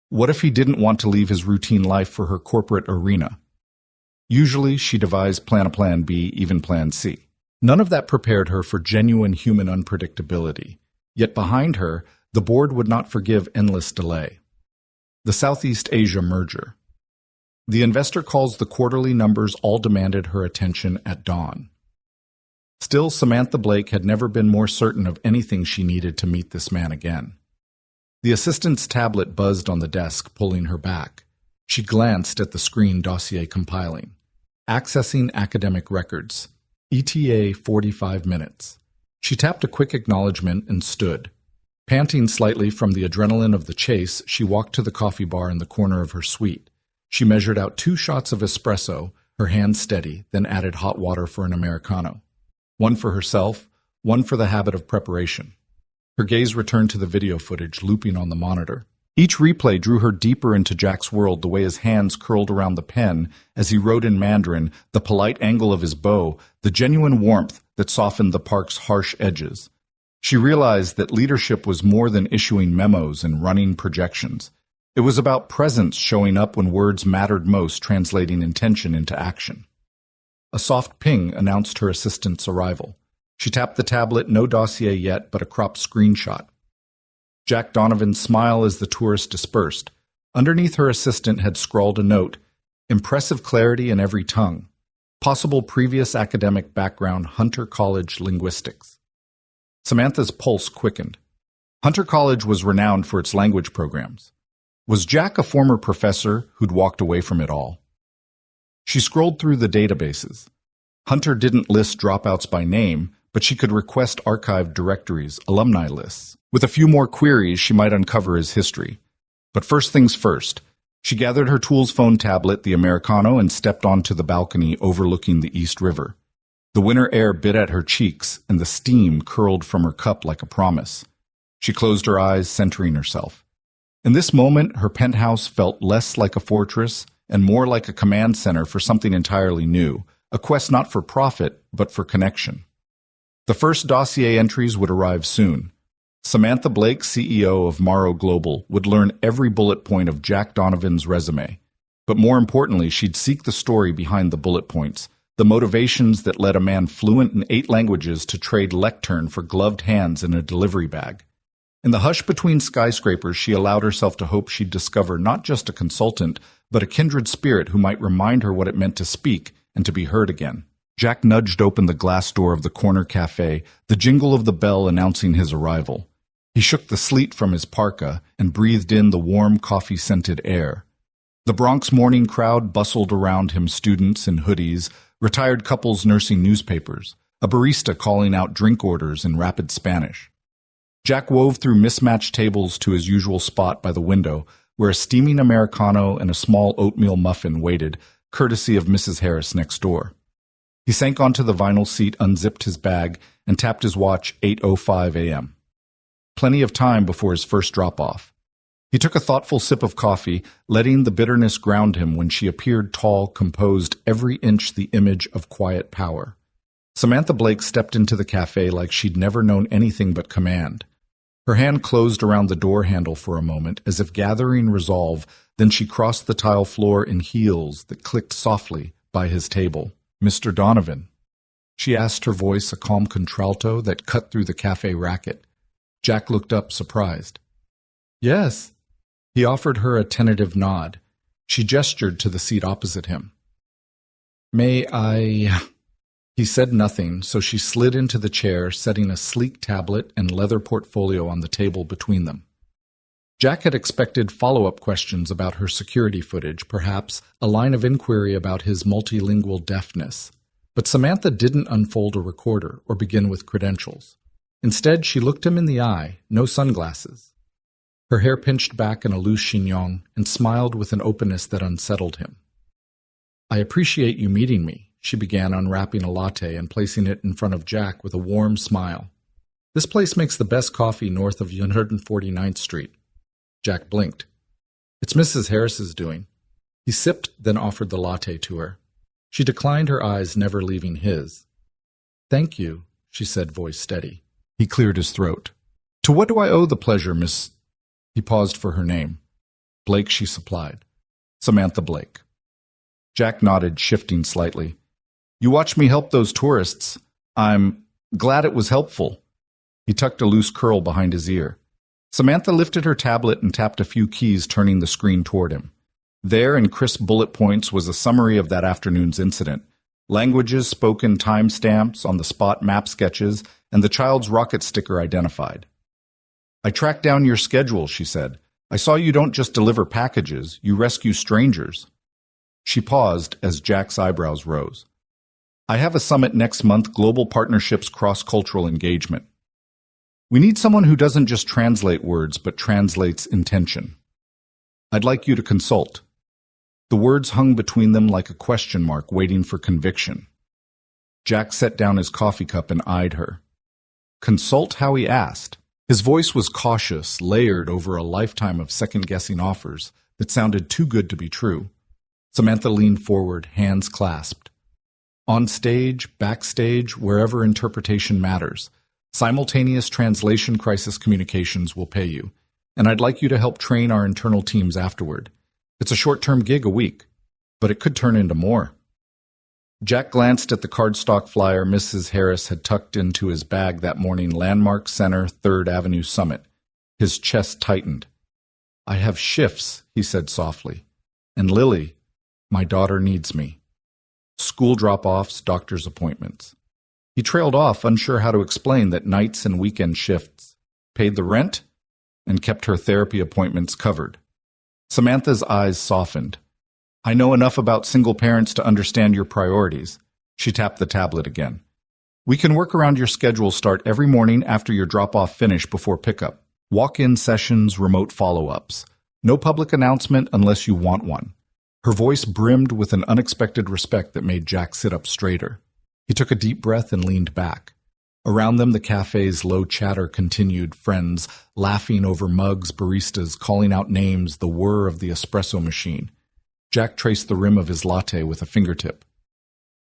What if he didn't want to leave his routine life for her corporate arena? Usually, she devised plan B, even plan C. None of that prepared her for genuine human unpredictability. Yet behind her, the board would not forgive endless delay. The Southeast Asia merger. The investor calls the quarterly numbers all demanded her attention at dawn. Still, Samantha Blake had never been more certain of anything she needed to meet this man again. The assistant's tablet buzzed on the desk, pulling her back. She glanced at the screen dossier compiling. Accessing academic records. ETA 45 minutes. She tapped a quick acknowledgement and stood. Panting slightly from the adrenaline of the chase, she walked to the coffee bar in the corner of her suite. She measured out 2 shots of espresso, her hand steady, then added hot water for an Americano. One for herself, one for the habit of preparation. Her gaze returned to the video footage looping on the monitor. Each replay drew her deeper into Jack's world, the way his hands curled around the pen as he wrote in Mandarin, the polite angle of his bow, the genuine warmth that softened the park's harsh edges. She realized that leadership was more than issuing memos and running projections. It was about presence showing up when words mattered most, translating intention into action. A soft ping announced her assistant's arrival. She tapped the tablet, no dossier yet, but a cropped screenshot. Jack Donovan's smile as the tourist dispersed. Underneath her assistant had scrawled a note, impressive clarity in every tongue. Possible previous academic background, Hunter College linguistics. Samantha's pulse quickened. Hunter College was renowned for its language programs. Was Jack a former professor who'd walked away from it all? She scrolled through the databases. Hunter didn't list dropouts by name, but she could request archived directories, alumni lists. With a few more queries, she might uncover his history. But first things first, she gathered her tool's phone tablet, the Americano, and stepped onto the balcony overlooking the East River. The winter air bit at her cheeks, and the steam curled from her cup like a promise. She closed her eyes, centering herself. In this moment, her penthouse felt less like a fortress and more like a command center for something entirely new, a quest not for profit, but for connection. The first dossier entries would arrive soon. Samantha Blake, CEO of Morrow Global, would learn every bullet point of Jack Donovan's resume. But more importantly, she'd seek the story behind the bullet points, the motivations that led a man fluent in 8 languages to trade lectern for gloved hands in a delivery bag. In the hush between skyscrapers, she allowed herself to hope she'd discover not just a consultant, but a kindred spirit who might remind her what it meant to speak and to be heard again. Jack nudged open the glass door of the corner cafe, the jingle of the bell announcing his arrival. He shook the sleet from his parka and breathed in the warm, coffee-scented air. The Bronx morning crowd bustled around him, students in hoodies, retired couples nursing newspapers, a barista calling out drink orders in rapid Spanish. Jack wove through mismatched tables to his usual spot by the window, where a steaming Americano and a small oatmeal muffin waited, courtesy of Mrs. Harris next door. He sank onto the vinyl seat, unzipped his bag, and tapped his watch, 8:05 a.m. Plenty of time before his first drop-off. He took a thoughtful sip of coffee, letting the bitterness ground him when she appeared tall, composed, every inch the image of quiet power. Samantha Blake stepped into the cafe like she'd never known anything but command. Her hand closed around the door handle for a moment, as if gathering resolve, then she crossed the tile floor in heels that clicked softly, by his table. "Mr. Donovan?" She asked, her voice a calm contralto that cut through the cafe racket. Jack looked up, surprised. "Yes." He offered her a tentative nod. She gestured to the seat opposite him. "May I—" He said nothing, so she slid into the chair, setting a sleek tablet and leather portfolio on the table between them. Jack had expected follow-up questions about her security footage, perhaps a line of inquiry about his multilingual deafness. But Samantha didn't unfold a recorder or begin with credentials. Instead, she looked him in the eye, no sunglasses. Her hair pinched back in a loose chignon, and smiled with an openness that unsettled him. "I appreciate you meeting me," she began, unwrapping a latte and placing it in front of Jack with a warm smile. "This place makes the best coffee north of 149th Street. Jack blinked. "It's Mrs. Harris's doing." He sipped, then offered the latte to her. She declined, her eyes never leaving his. "Thank you," she said, voice steady. He cleared his throat. "To what do I owe the pleasure, Miss—" He paused for her name. "Blake," she supplied. "Samantha Blake." Jack nodded, shifting slightly. "You watched me help those tourists. I'm glad it was helpful." He tucked a loose curl behind his ear. Samantha lifted her tablet and tapped a few keys, turning the screen toward him. There, in crisp bullet points, was a summary of that afternoon's incident. Languages spoken, timestamps, on-the-spot map sketches, and the child's rocket sticker identified. "I tracked down your schedule," she said. "I saw you don't just deliver packages, you rescue strangers." She paused as Jack's eyebrows rose. "I have a summit next month, Global Partnerships Cross-Cultural Engagement. We need someone who doesn't just translate words, but translates intention. I'd like you to consult." The words hung between them like a question mark waiting for conviction. Jack set down his coffee cup and eyed her. Consult how he asked. His voice was cautious, layered over a lifetime of second-guessing offers that sounded too good to be true. Samantha leaned forward, hands clasped. "On stage, backstage, wherever interpretation matters, simultaneous translation crisis communications will pay you, and I'd like you to help train our internal teams afterward. It's a short-term gig, a week, but it could turn into more." Jack glanced at the cardstock flyer Mrs. Harris had tucked into his bag that morning, Landmark Center, 3rd Avenue Summit. His chest tightened. "I have shifts," he said softly. "And Lily, my daughter needs me. School drop-offs, doctor's appointments." He trailed off, unsure how to explain that nights and weekend shifts paid the rent and kept her therapy appointments covered. Samantha's eyes softened. "I know enough about single parents to understand your priorities." She tapped the tablet again. "We can work around your schedule. Start every morning after your drop-off finish before pickup. Walk-in sessions, remote follow-ups. No public announcement unless you want one." Her voice brimmed with an unexpected respect that made Jack sit up straighter. He took a deep breath and leaned back. Around them, the cafe's low chatter continued, friends laughing over mugs, baristas calling out names, the whir of the espresso machine. Jack traced the rim of his latte with a fingertip.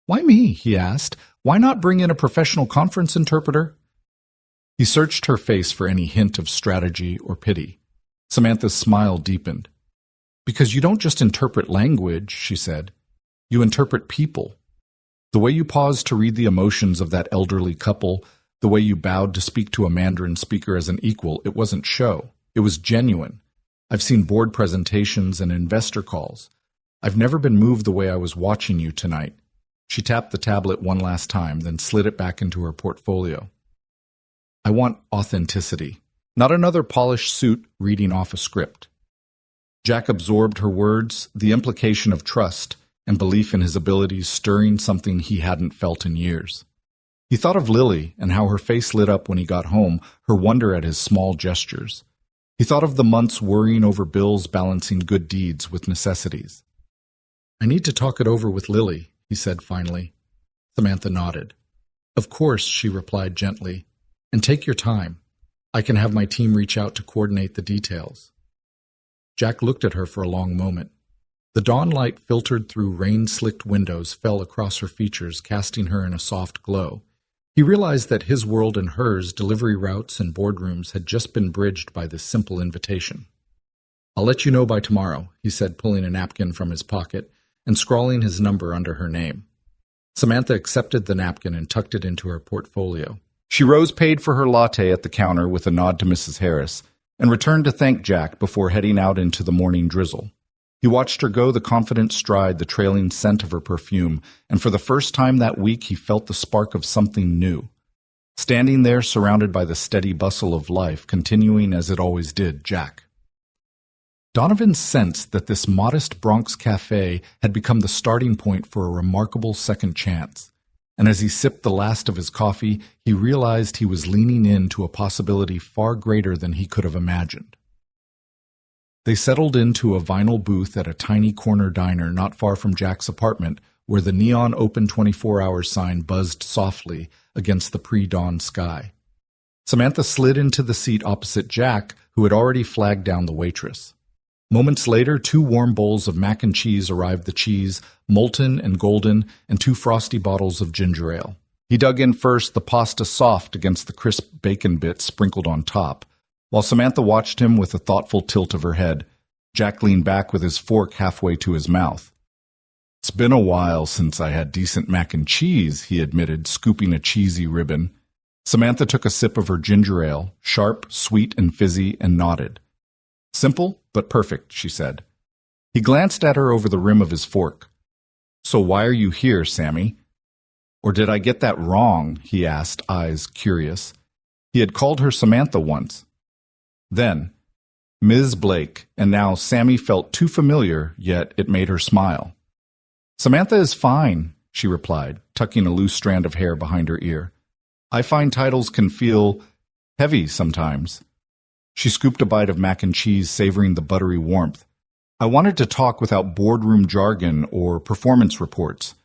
"Why me?" he asked. "Why not bring in a professional conference interpreter?" He searched her face for any hint of strategy or pity. Samantha's smile deepened. "Because you don't just interpret language," she said. "You interpret people. The way you paused to read the emotions of that elderly couple, the way you bowed to speak to a Mandarin speaker as an equal, it wasn't show. It was genuine. I've seen board presentations and investor calls. I've never been moved the way I was watching you tonight." She tapped the tablet one last time, then slid it back into her portfolio. "I want authenticity, not another polished suit reading off a script." Jack absorbed her words, the implication of trust and belief in his abilities stirring something he hadn't felt in years. He thought of Lily and how her face lit up when he got home, her wonder at his small gestures. He thought of the months worrying over bills, balancing good deeds with necessities. "I need to talk it over with Lily," he said finally. Samantha nodded. "Of course," she replied gently. "And take your time. I can have my team reach out to coordinate the details." Jack looked at her for a long moment. The dawn light filtered through rain-slicked windows fell across her features, casting her in a soft glow. He realized that his world and hers, delivery routes and boardrooms, had just been bridged by this simple invitation. "I'll let you know by tomorrow," he said, pulling a napkin from his pocket, and scrawling his number under her name. Samantha accepted the napkin and tucked it into her portfolio. She rose paid for her latte at the counter with a nod to Mrs. Harris, and returned to thank Jack before heading out into the morning drizzle. He watched her go the confident stride, the trailing scent of her perfume, and for the first time that week he felt the spark of something new. Standing there surrounded by the steady bustle of life, continuing as it always did, Jack. Donovan sensed that this modest Bronx cafe had become the starting point for a remarkable second chance, and as he sipped the last of his coffee, he realized he was leaning into a possibility far greater than he could have imagined. They settled into a vinyl booth at a tiny corner diner not far from Jack's apartment, where the neon open 24-hour sign buzzed softly against the pre-dawn sky. Samantha slid into the seat opposite Jack, who had already flagged down the waitress. Moments later, 2 warm bowls of mac and cheese arrived, the cheese, molten and golden, and 2 frosty bottles of ginger ale. He dug in first, the pasta soft against the crisp bacon bits sprinkled on top. While Samantha watched him with a thoughtful tilt of her head, Jack leaned back with his fork halfway to his mouth. "It's been a while since I had decent mac and cheese," he admitted, scooping a cheesy ribbon. Samantha took a sip of her ginger ale, sharp, sweet, and fizzy, and nodded. "Simple, but perfect," she said. He glanced at her over the rim of his fork. "So why are you here, Sammy?" "Or did I get that wrong?" he asked, eyes curious. He had called her Samantha once. Then, Ms. Blake, and now Sammy felt too familiar, yet it made her smile. "Samantha is fine," she replied, tucking a loose strand of hair behind her ear. "I find titles can feel heavy sometimes." She scooped a bite of mac and cheese, savoring the buttery warmth. "I wanted to talk without boardroom jargon or performance reports.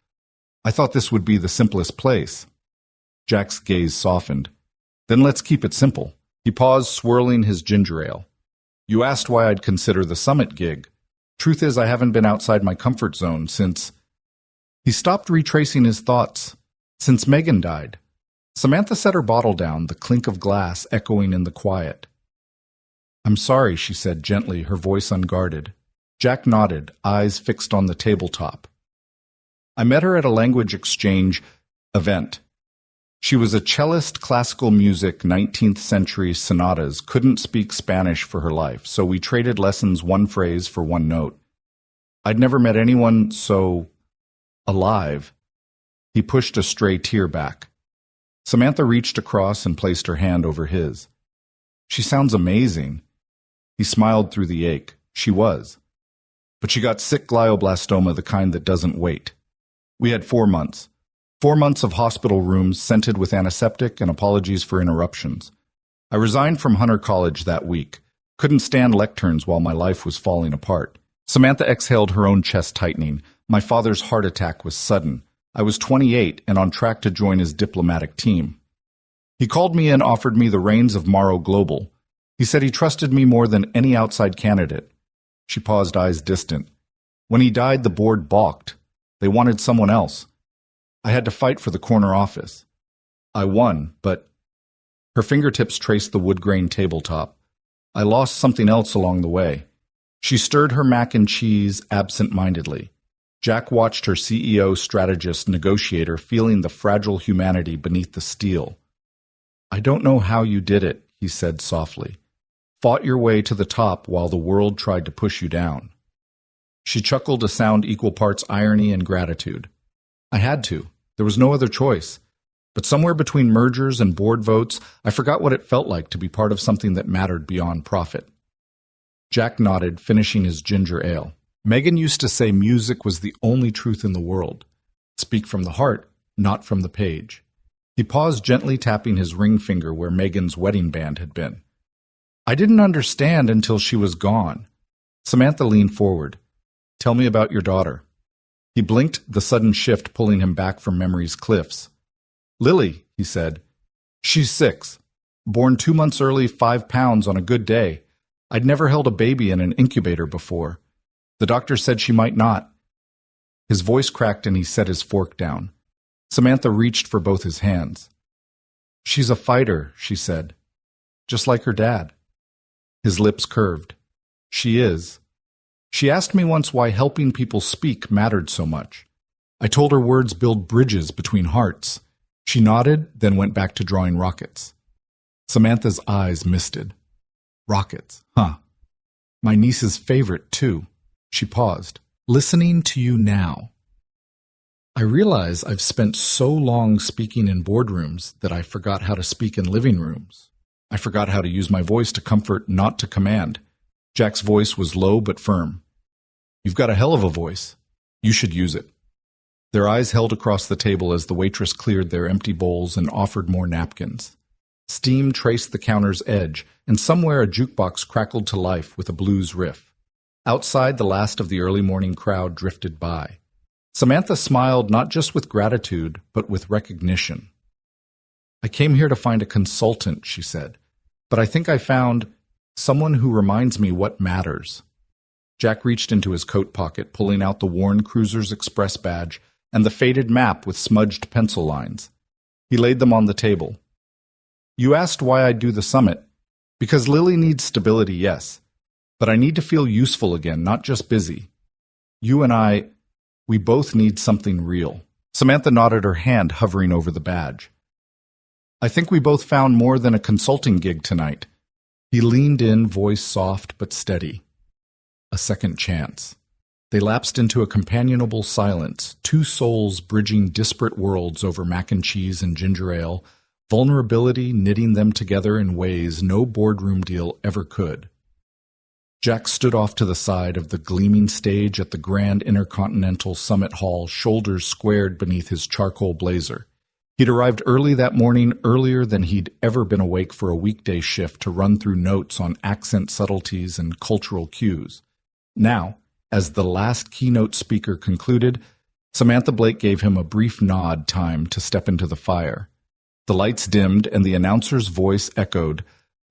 I thought this would be the simplest place." Jack's gaze softened. "Then let's keep it simple." He paused, swirling his ginger ale. "You asked why I'd consider the Summit gig. Truth is, I haven't been outside my comfort zone since—" He stopped, retracing his thoughts. "Since Megan died." Samantha set her bottle down, the clink of glass echoing in the quiet. "I'm sorry," she said gently, her voice unguarded. Jack nodded, eyes fixed on the tabletop. "I met her at a language exchange event. She was a cellist, classical music, 19th century sonatas, couldn't speak Spanish for her life, so we traded lessons, 1 phrase for 1 note. I'd never met anyone so alive." He pushed a stray tear back. Samantha reached across and placed her hand over his. "She sounds amazing." He smiled through the ache. She was. But she got sick glioblastoma, the kind that doesn't wait. We had 4 months. 4 months of hospital rooms scented with antiseptic and apologies for interruptions. I resigned from Hunter College that week. Couldn't stand lecterns while my life was falling apart. Samantha exhaled, her own chest tightening. My father's heart attack was sudden. I was 28 and on track to join his diplomatic team. He called me and offered me the reins of Morrow Global. He said he trusted me more than any outside candidate. She paused, eyes distant. When he died, the board balked. They wanted someone else. I had to fight for the corner office. I won, but her fingertips traced the wood-grain tabletop. I lost something else along the way. She stirred her mac and cheese absent-mindedly. Jack watched her CEO, strategist, negotiator, feeling the fragile humanity beneath the steel. "I don't know how you did it," he said softly. "Fought your way to the top while the world tried to push you down." She chuckled, a sound equal parts irony and gratitude. "I had to. There was no other choice. But somewhere between mergers and board votes, I forgot what it felt like to be part of something that mattered beyond profit." Jack nodded, finishing his ginger ale. Megan used to say music was the only truth in the world. Speak from the heart, not from the page. He paused, gently tapping his ring finger where Megan's wedding band had been. "I didn't understand until she was gone." Samantha leaned forward. "Tell me about your daughter." He blinked, the sudden shift pulling him back from memory's cliffs. "Lily," he said. "She's 6. Born 2 months early, 5 pounds on a good day. I'd never held a baby in an incubator before. The doctor said she might not." His voice cracked and he set his fork down. Samantha reached for both his hands. "She's a fighter," she said. "Just like her dad." His lips curved. "She is. She asked me once why helping people speak mattered so much. I told her words build bridges between hearts. She nodded, then went back to drawing rockets. Samantha's eyes misted. Rockets, huh? My niece's favorite, too. She paused. Listening to you now. I realize I've spent so long speaking in boardrooms that I forgot how to speak in living rooms. I forgot how to use my voice to comfort, not to command. Jack's voice was low but firm. You've got a hell of a voice. You should use it. Their eyes held across the table as the waitress cleared their empty bowls and offered more napkins. Steam traced the counter's edge, and somewhere a jukebox crackled to life with a blues riff. Outside, the last of the early morning crowd drifted by. Samantha smiled not just with gratitude, but with recognition. I came here to find a consultant, she said, but I think I found someone who reminds me what matters. Jack reached into his coat pocket, pulling out the worn Cruiser's Express badge and the faded map with smudged pencil lines. He laid them on the table. You asked why I'd do the summit. Because Lily needs stability, yes. But I need to feel useful again, not just busy. You and we both need something real. Samantha nodded, her hand hovering over the badge. I think we both found more than a consulting gig tonight. He leaned in, voice soft but steady. A second chance. They lapsed into a companionable silence, two souls bridging disparate worlds over mac and cheese and ginger ale, vulnerability knitting them together in ways no boardroom deal ever could. Jack stood off to the side of the gleaming stage at the Grand Intercontinental Summit Hall, shoulders squared beneath his charcoal blazer. He'd arrived early that morning, earlier than he'd ever been awake for a weekday shift to run through notes on accent subtleties and cultural cues. Now, as the last keynote speaker concluded, Samantha Blake gave him a brief nod, time to step into the fire. The lights dimmed and the announcer's voice echoed,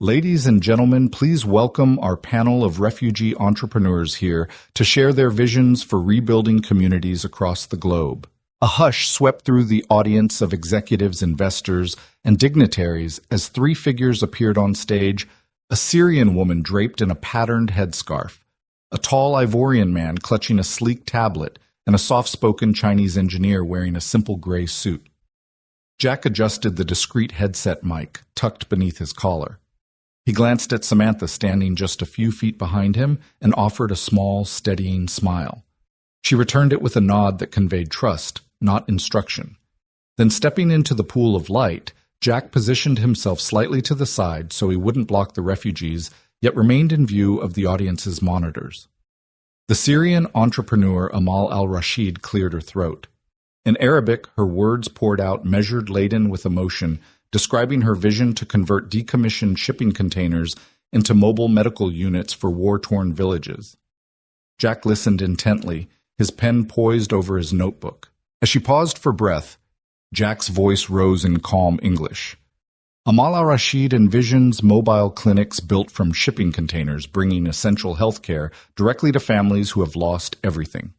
Ladies and gentlemen, please welcome our panel of refugee entrepreneurs here to share their visions for rebuilding communities across the globe. A hush swept through the audience of executives, investors, and dignitaries as three figures appeared on stage, a Syrian woman draped in a patterned headscarf, a tall Ivorian man clutching a sleek tablet, and a soft-spoken Chinese engineer wearing a simple gray suit. Jack adjusted the discreet headset mic, tucked beneath his collar. He glanced at Samantha standing just a few feet behind him and offered a small, steadying smile. She returned it with a nod that conveyed trust, not instruction. Then stepping into the pool of light, Jack positioned himself slightly to the side so he wouldn't block the refugees, yet remained in view of the audience's monitors. The Syrian entrepreneur Amal al-Rashid cleared her throat. In Arabic, her words poured out, measured, laden with emotion, describing her vision to convert decommissioned shipping containers into mobile medical units for war-torn villages. Jack listened intently, his pen poised over his notebook. As she paused for breath, Jack's voice rose in calm English. Amal al-Rashid envisions mobile clinics built from shipping containers, bringing essential health care directly to families who have lost everything.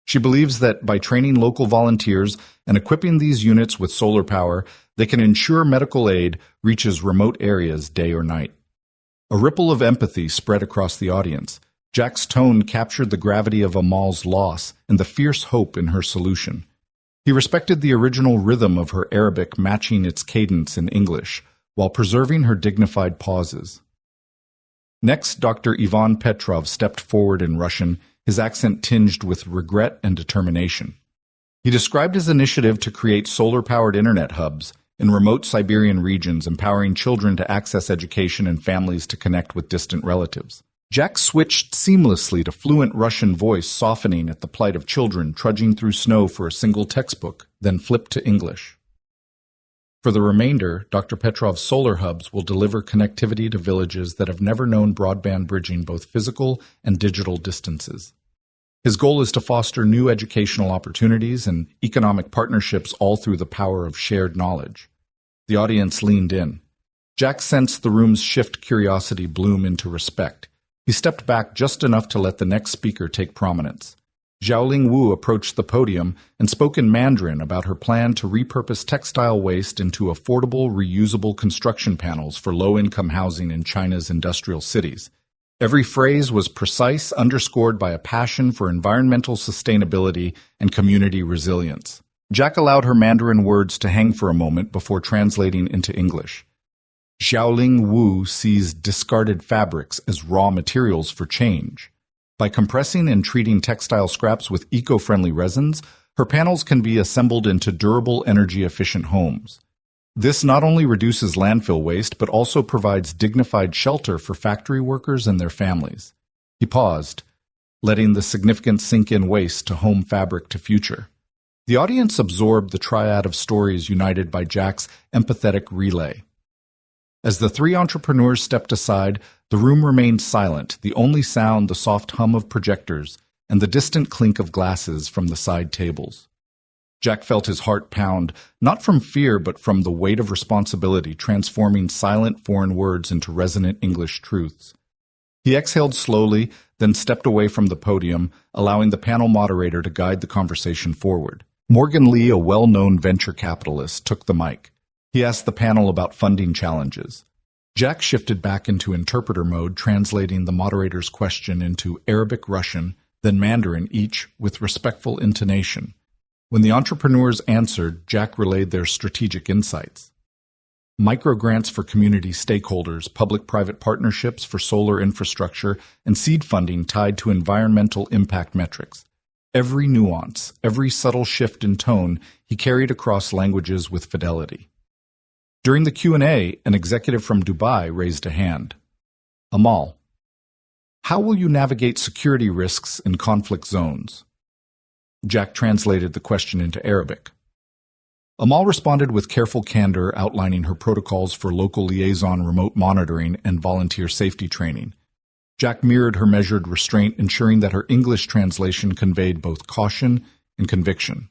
She believes that by training local volunteers and equipping these units with solar power, they can ensure medical aid reaches remote areas day or night. A ripple of empathy spread across the audience. Jack's tone captured the gravity of Amal's loss and the fierce hope in her solution. He respected the original rhythm of her Arabic matching its cadence in English, while preserving her dignified pauses. Next, Dr. Ivan Petrov stepped forward in Russian, his accent tinged with regret and determination. He described his initiative to create solar-powered internet hubs in remote Siberian regions, empowering children to access education and families to connect with distant relatives. Jack switched seamlessly to fluent Russian voice, softening at the plight of children trudging through snow for a single textbook, then flipped to English. For the remainder, Dr. Petrov's solar hubs will deliver connectivity to villages that have never known broadband bridging both physical and digital distances. His goal is to foster new educational opportunities and economic partnerships, all through the power of shared knowledge. The audience leaned in. Jack sensed the room's shift curiosity bloom into respect. He stepped back just enough to let the next speaker take prominence. Xiaoling Wu approached the podium and spoke in Mandarin about her plan to repurpose textile waste into affordable, reusable construction panels for low-income housing in China's industrial cities. Every phrase was precise, underscored by a passion for environmental sustainability and community resilience. Jack allowed her Mandarin words to hang for a moment before translating into English. Xiaoling Wu sees discarded fabrics as raw materials for change. By compressing and treating textile scraps with eco-friendly resins, her panels can be assembled into durable, energy-efficient homes. This not only reduces landfill waste, but also provides dignified shelter for factory workers and their families. He paused, letting the significant sink-in waste to home fabric to future. The audience absorbed the triad of stories united by Jack's empathetic relay. As the three entrepreneurs stepped aside, the room remained silent, the only sound the soft hum of projectors and the distant clink of glasses from the side tables. Jack felt his heart pound, not from fear but from the weight of responsibility transforming silent foreign words into resonant English truths. He exhaled slowly, then stepped away from the podium, allowing the panel moderator to guide the conversation forward. Morgan Lee, a well-known venture capitalist, took the mic. He asked the panel about funding challenges. Jack shifted back into interpreter mode, translating the moderator's question into Arabic, Russian, then Mandarin, each with respectful intonation. When the entrepreneurs answered, Jack relayed their strategic insights. Microgrants for community stakeholders, public-private partnerships for solar infrastructure, and seed funding tied to environmental impact metrics. Every nuance, every subtle shift in tone, he carried across languages with fidelity. During the Q&A, an executive from Dubai raised a hand. Amal, how will you navigate security risks in conflict zones? Jack translated the question into Arabic. Amal responded with careful candor, outlining her protocols for local liaison remote monitoring and volunteer safety training. Jack mirrored her measured restraint, ensuring that her English translation conveyed both caution and conviction.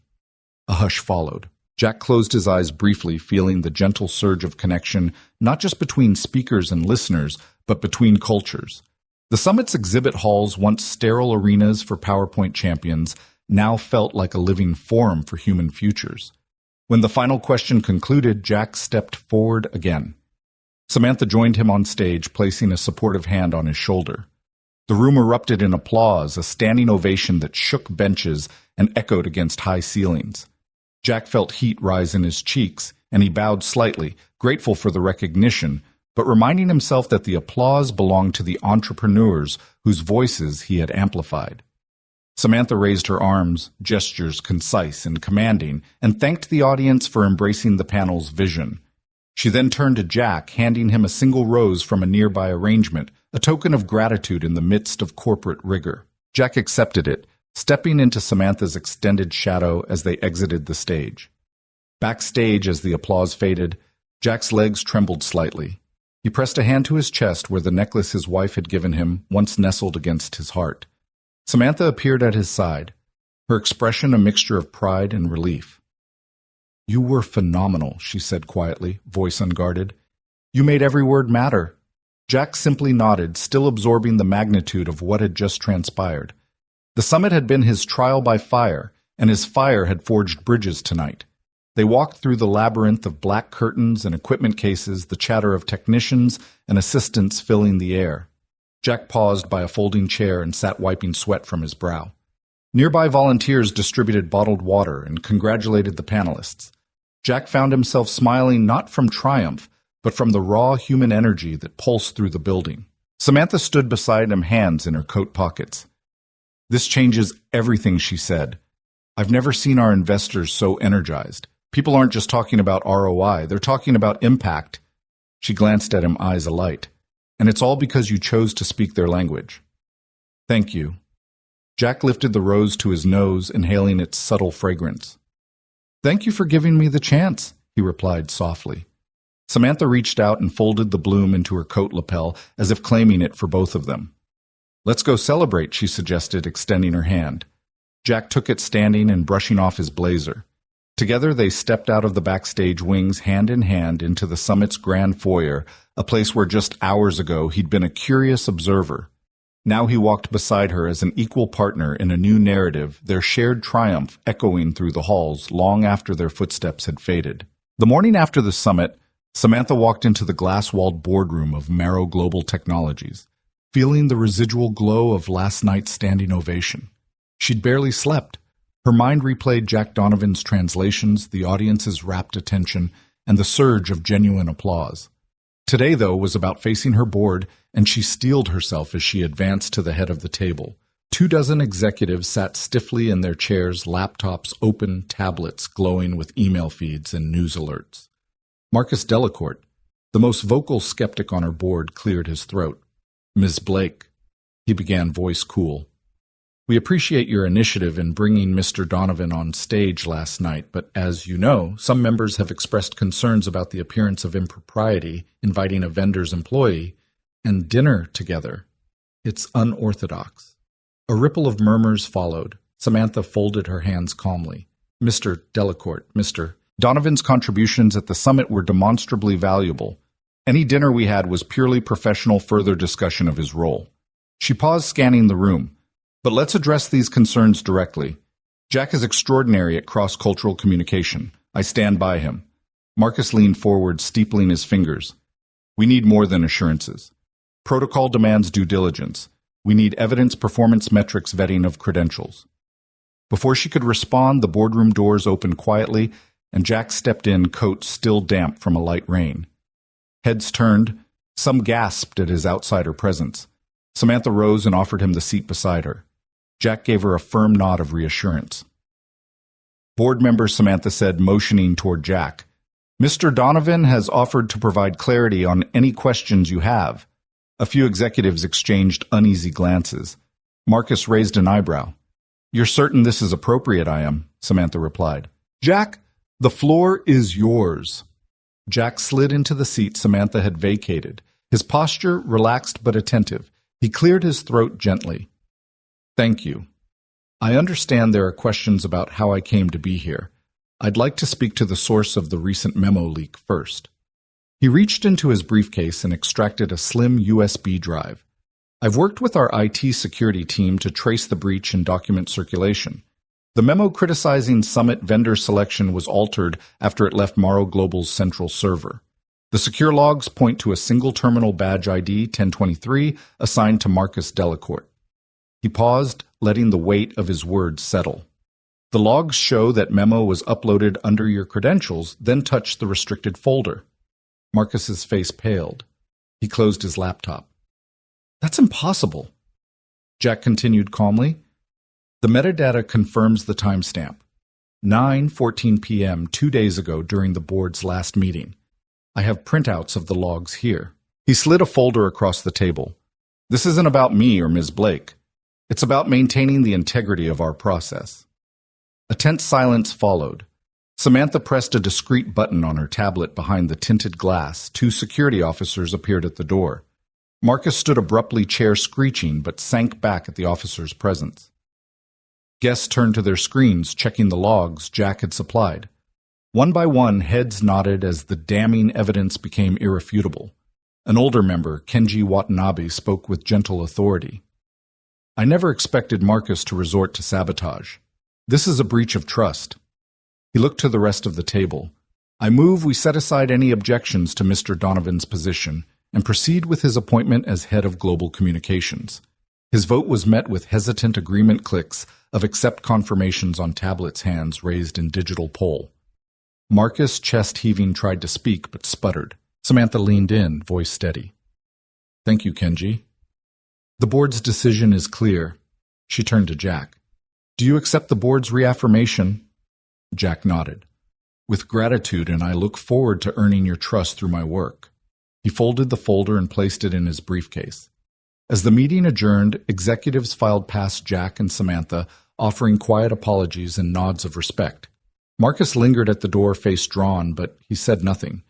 A hush followed. Jack closed his eyes briefly, feeling the gentle surge of connection, not just between speakers and listeners, but between cultures. The summit's exhibit halls, once sterile arenas for PowerPoint champions, now felt like a living forum for human futures. When the final question concluded, Jack stepped forward again. Samantha joined him on stage, placing a supportive hand on his shoulder. The room erupted in applause, a standing ovation that shook benches and echoed against high ceilings. Jack felt heat rise in his cheeks, and he bowed slightly, grateful for the recognition, but reminding himself that the applause belonged to the entrepreneurs whose voices he had amplified. Samantha raised her arms, gestures concise and commanding, and thanked the audience for embracing the panel's vision. She then turned to Jack, handing him a single rose from a nearby arrangement, a token of gratitude in the midst of corporate rigor. Jack accepted it, stepping into Samantha's extended shadow as they exited the stage. Backstage, as the applause faded, Jack's legs trembled slightly. He pressed a hand to his chest where the necklace his wife had given him once nestled against his heart. Samantha appeared at his side, her expression a mixture of pride and relief. "You were phenomenal," she said quietly, voice unguarded. "You made every word matter." Jack simply nodded, still absorbing the magnitude of what had just transpired. The summit had been his trial by fire, and his fire had forged bridges tonight. They walked through the labyrinth of black curtains and equipment cases, the chatter of technicians and assistants filling the air. Jack paused by a folding chair and sat wiping sweat from his brow. Nearby volunteers distributed bottled water and congratulated the panelists. Jack found himself smiling not from triumph, but from the raw human energy that pulsed through the building. Samantha stood beside him, hands in her coat pockets. "This changes everything," she said. "I've never seen our investors so energized. People aren't just talking about ROI, they're talking about impact." She glanced at him, eyes alight. "And it's all because you chose to speak their language." "Thank you." Jack lifted the rose to his nose, inhaling its subtle fragrance. "Thank you for giving me the chance," he replied softly. Samantha reached out and folded the bloom into her coat lapel, as if claiming it for both of them. "Let's go celebrate," she suggested, extending her hand. Jack took it, standing and brushing off his blazer. Together they stepped out of the backstage wings hand in hand into the summit's grand foyer, a place where just hours ago he'd been a curious observer. Now he walked beside her as an equal partner in a new narrative, their shared triumph echoing through the halls long after their footsteps had faded. The morning after the summit, Samantha walked into the glass-walled boardroom of Marrow Global Technologies. feeling the residual glow of last night's standing ovation. She'd barely slept. Her mind replayed Jack Donovan's translations, the audience's rapt attention, and the surge of genuine applause. Today, though, was about facing her board, and she steeled herself as she advanced to the head of the table. 24 executives sat stiffly in their chairs, laptops open, tablets glowing with email feeds and news alerts. Marcus Delacourt, the most vocal skeptic on her board, cleared his throat. "Ms. Blake," he began, voice cool. "We appreciate your initiative in bringing Mr. Donovan on stage last night, but as you know, some members have expressed concerns about the appearance of impropriety inviting a vendor's employee and dinner together. It's unorthodox." A ripple of murmurs followed. Samantha folded her hands calmly. "Mr. Delacourt, Mr. Donovan's contributions at the summit were demonstrably valuable. Any dinner we had was purely professional further discussion of his role." She paused, scanning the room. "But let's address these concerns directly. Jack is extraordinary at cross-cultural communication. I stand by him." Marcus leaned forward, steepling his fingers. "We need more than assurances. Protocol demands due diligence. We need evidence, performance metrics, vetting of credentials." Before she could respond, the boardroom doors opened quietly, and Jack stepped in, coat still damp from a light rain. Heads turned. Some gasped at his outsider presence. Samantha rose and offered him the seat beside her. Jack gave her a firm nod of reassurance. "Board member," Samantha said, motioning toward Jack, "Mr. Donovan has offered to provide clarity on any questions you have." A few executives exchanged uneasy glances. Marcus raised an eyebrow. "You're certain this is appropriate?" "I am," Samantha replied. "Jack, the floor is yours." Jack slid into the seat Samantha had vacated, his posture relaxed but attentive. He cleared his throat gently. "Thank you. I understand there are questions about how I came to be here. I'd like to speak to the source of the recent memo leak first." He reached into his briefcase and extracted a slim USB drive. "I've worked with our IT security team to trace the breach in document circulation. The memo criticizing Summit vendor selection was altered after it left Morrow Global's central server. The secure logs point to a single terminal badge ID 1023 assigned to Marcus Delacourt." He paused, letting the weight of his words settle. "The logs show that memo was uploaded under your credentials, then touched the restricted folder." Marcus's face paled. He closed his laptop. "That's impossible." Jack continued calmly. "The metadata confirms the timestamp. 9:14 p.m. 2 days ago during the board's last meeting. I have printouts of the logs here." He slid a folder across the table. "This isn't about me or Ms. Blake. It's about maintaining the integrity of our process." A tense silence followed. Samantha pressed a discreet button on her tablet behind the tinted glass. 2 security officers appeared at the door. Marcus stood abruptly, chair screeching, but sank back at the officer's presence. Guests turned to their screens, checking the logs Jack had supplied. One by one, heads nodded as the damning evidence became irrefutable. An older member, Kenji Watanabe, spoke with gentle authority. "I never expected Marcus to resort to sabotage. This is a breach of trust." He looked to the rest of the table. "I move we set aside any objections to Mr. Donovan's position and proceed with his appointment as head of global communications." His vote was met with hesitant agreement clicks of accept confirmations on tablets, hands raised in digital poll. Marcus, chest heaving, tried to speak but sputtered. Samantha leaned in, voice steady. "Thank you, Kenji. The board's decision is clear." She turned to Jack. "Do you accept the board's reaffirmation?" Jack nodded. "With gratitude, and I look forward to earning your trust through my work." He folded the folder and placed it in his briefcase. As the meeting adjourned, executives filed past Jack and Samantha, offering quiet apologies and nods of respect. Marcus lingered at the door, face drawn, but he said nothing.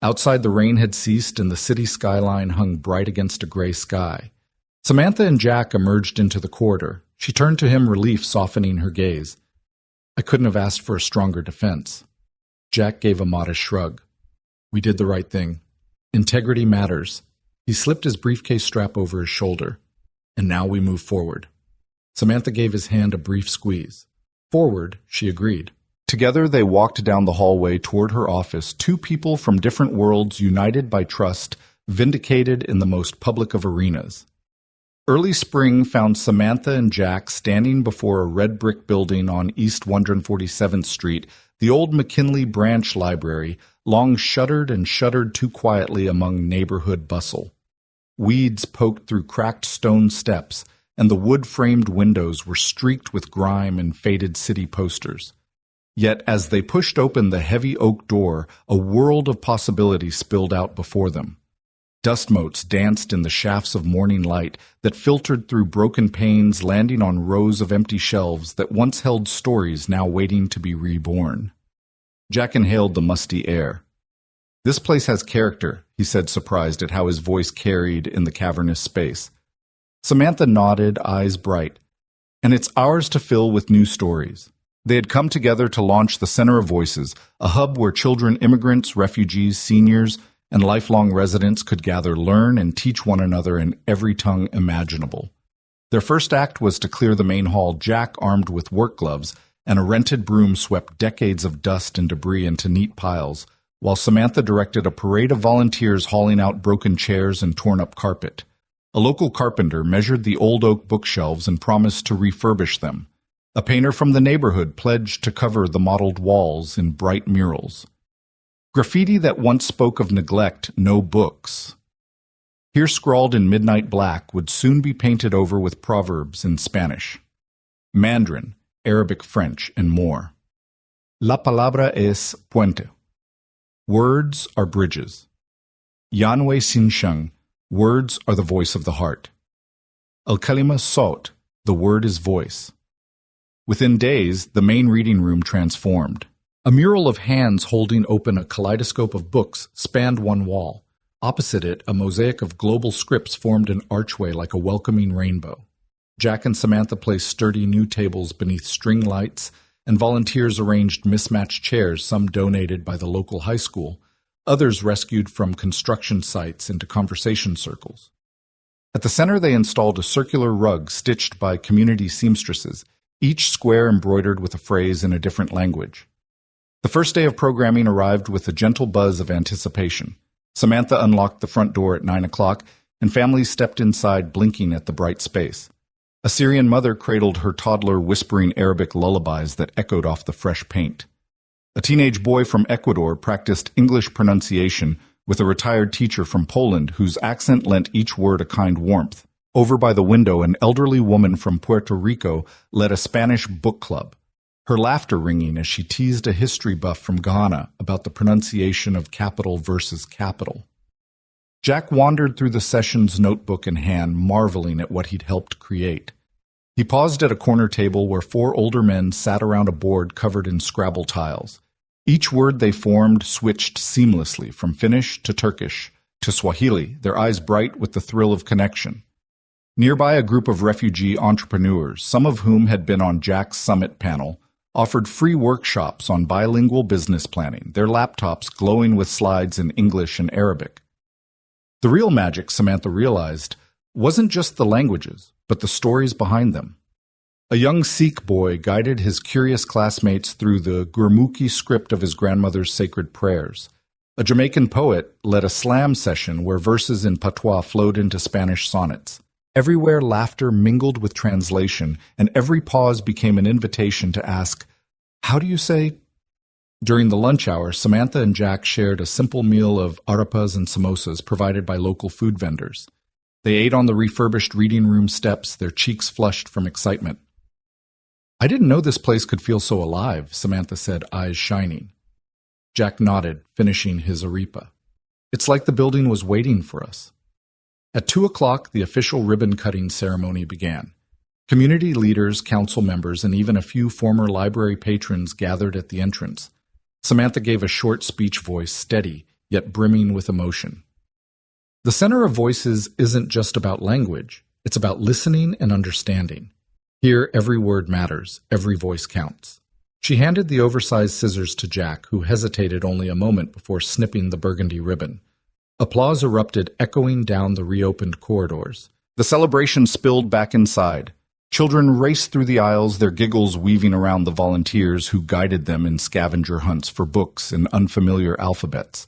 Outside, the rain had ceased and the city skyline hung bright against a gray sky. Samantha and Jack emerged into the corridor. She turned to him, relief softening her gaze. "I couldn't have asked for a stronger defense." Jack gave a modest shrug. "We did the right thing. Integrity matters." He slipped his briefcase strap over his shoulder. "And now we move forward." Samantha gave his hand a brief squeeze. "Forward," she agreed. Together they walked down the hallway toward her office, 2 people from different worlds united by trust, vindicated in the most public of arenas. Early spring found Samantha and Jack standing before a red brick building on East 147th Street, the old McKinley Branch Library, long shuttered and shuttered too quietly among neighborhood bustle. Weeds poked through cracked stone steps, and the wood-framed windows were streaked with grime and faded city posters. Yet as they pushed open the heavy oak door, a world of possibility spilled out before them. Dust motes danced in the shafts of morning light that filtered through broken panes, landing on rows of empty shelves that once held stories now waiting to be reborn. Jack inhaled the musty air. "This place has character," he said, surprised at how his voice carried in the cavernous space. Samantha nodded, eyes bright. "And it's ours to fill with new stories." They had come together to launch the Center of Voices, a hub where children, immigrants, refugees, seniors, and lifelong residents could gather, learn, and teach one another in every tongue imaginable. Their first act was to clear the main hall. Jack, armed with work gloves, and a rented broom swept decades of dust and debris into neat piles, while Samantha directed a parade of volunteers hauling out broken chairs and torn-up carpet. A local carpenter measured the old oak bookshelves and promised to refurbish them. A painter from the neighborhood pledged to cover the mottled walls in bright murals. Graffiti that once spoke of neglect, no books, here scrawled in midnight black, would soon be painted over with proverbs in Spanish, Mandarin, Arabic, French, and more. La palabra es puente. Words are bridges. Yanwei Xinsheng, words are the voice of the heart. El kalima sot, the word is voice. Within days, the main reading room transformed. A mural of hands holding open a kaleidoscope of books spanned one wall. Opposite it, a mosaic of global scripts formed an archway like a welcoming rainbow. Jack and Samantha placed sturdy new tables beneath string lights, and volunteers arranged mismatched chairs, some donated by the local high school, others rescued from construction sites into conversation circles. At the center, they installed a circular rug stitched by community seamstresses, each square embroidered with a phrase in a different language. The first day of programming arrived with a gentle buzz of anticipation. Samantha unlocked the front door at 9 o'clock, and families stepped inside, blinking at the bright space. A Syrian mother cradled her toddler, whispering Arabic lullabies that echoed off the fresh paint. A teenage boy from Ecuador practiced English pronunciation with a retired teacher from Poland whose accent lent each word a kind warmth. Over by the window, an elderly woman from Puerto Rico led a Spanish book club, her laughter ringing as she teased a history buff from Ghana about the pronunciation of capital versus capital. Jack wandered through the session's notebook in hand, marveling at what he'd helped create. He paused at a corner table where 4 older men sat around a board covered in Scrabble tiles. Each word they formed switched seamlessly from Finnish to Turkish to Swahili, their eyes bright with the thrill of connection. Nearby, a group of refugee entrepreneurs, some of whom had been on Jack's summit panel, offered free workshops on bilingual business planning, their laptops glowing with slides in English and Arabic. The real magic, Samantha realized, wasn't just the languages, but the stories behind them. A young Sikh boy guided his curious classmates through the Gurmukhi script of his grandmother's sacred prayers. A Jamaican poet led a slam session where verses in patois flowed into Spanish sonnets. Everywhere laughter mingled with translation, and every pause became an invitation to ask, "How do you say?" During the lunch hour, Samantha and Jack shared a simple meal of arepas and samosas provided by local food vendors. They ate on the refurbished reading room steps, their cheeks flushed from excitement. "I didn't know this place could feel so alive," Samantha said, eyes shining. Jack nodded, finishing his arepa. "It's like the building was waiting for us." At 2 o'clock, the official ribbon-cutting ceremony began. Community leaders, council members, and even a few former library patrons gathered at the entrance. Samantha gave a short speech, voice steady, yet brimming with emotion. The Center of Voices isn't just about language. It's about listening and understanding. Here, every word matters. Every voice counts. She handed the oversized scissors to Jack, who hesitated only a moment before snipping the burgundy ribbon. Applause erupted, echoing down the reopened corridors. The celebration spilled back inside. Children raced through the aisles, their giggles weaving around the volunteers who guided them in scavenger hunts for books in unfamiliar alphabets.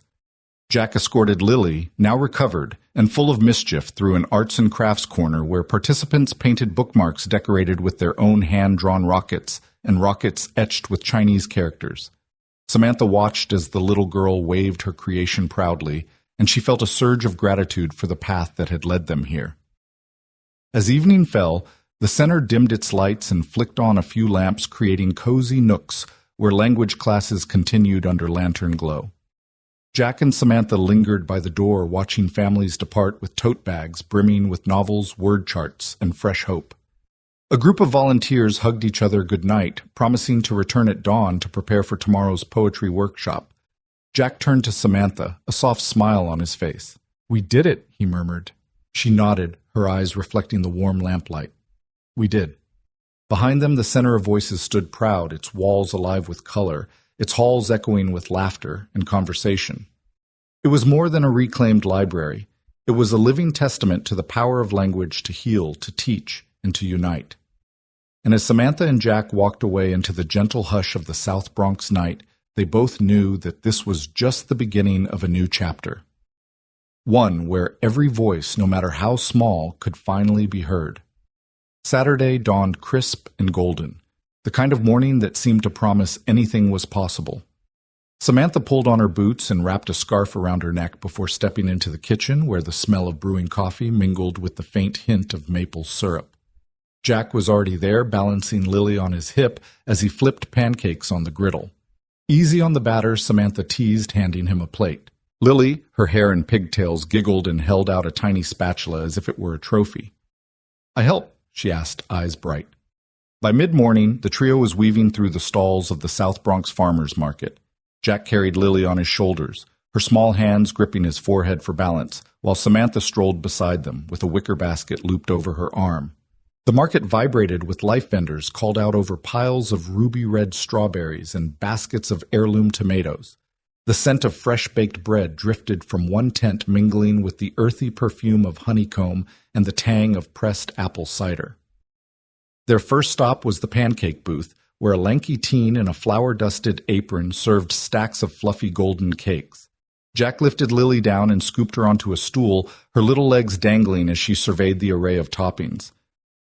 Jack escorted Lily, now recovered, and full of mischief through an arts and crafts corner where participants painted bookmarks decorated with their own hand-drawn rockets and rockets etched with Chinese characters. Samantha watched as the little girl waved her creation proudly, and she felt a surge of gratitude for the path that had led them here. As evening fell, the center dimmed its lights and flicked on a few lamps, creating cozy nooks where language classes continued under lantern glow. Jack and Samantha lingered by the door, watching families depart with tote bags brimming with novels, word charts, and fresh hope. A group of volunteers hugged each other goodnight, promising to return at dawn to prepare for tomorrow's poetry workshop. Jack turned to Samantha, a soft smile on his face. "We did it," he murmured. She nodded, her eyes reflecting the warm lamplight. "We did." Behind them, the center of voices stood proud, its walls alive with color, its halls echoing with laughter and conversation. It was more than a reclaimed library. It was a living testament to the power of language to heal, to teach, and to unite. And as Samantha and Jack walked away into the gentle hush of the South Bronx night, they both knew that this was just the beginning of a new chapter. One where every voice, no matter how small, could finally be heard. Saturday dawned crisp and golden, the kind of morning that seemed to promise anything was possible. Samantha pulled on her boots and wrapped a scarf around her neck before stepping into the kitchen where the smell of brewing coffee mingled with the faint hint of maple syrup. Jack was already there, balancing Lily on his hip as he flipped pancakes on the griddle. "Easy on the batter," Samantha teased, handing him a plate. Lily, her hair in pigtails, giggled and held out a tiny spatula as if it were a trophy. "I help?" she asked, eyes bright. By mid-morning, the trio was weaving through the stalls of the South Bronx Farmers Market. Jack carried Lily on his shoulders, her small hands gripping his forehead for balance, while Samantha strolled beside them, with a wicker basket looped over her arm. The market vibrated with life vendors called out over piles of ruby-red strawberries and baskets of heirloom tomatoes. The scent of fresh-baked bread drifted from one tent, mingling with the earthy perfume of honeycomb and the tang of pressed apple cider. Their first stop was the pancake booth, where a lanky teen in a flour-dusted apron served stacks of fluffy golden cakes. Jack lifted Lily down and scooped her onto a stool, her little legs dangling as she surveyed the array of toppings.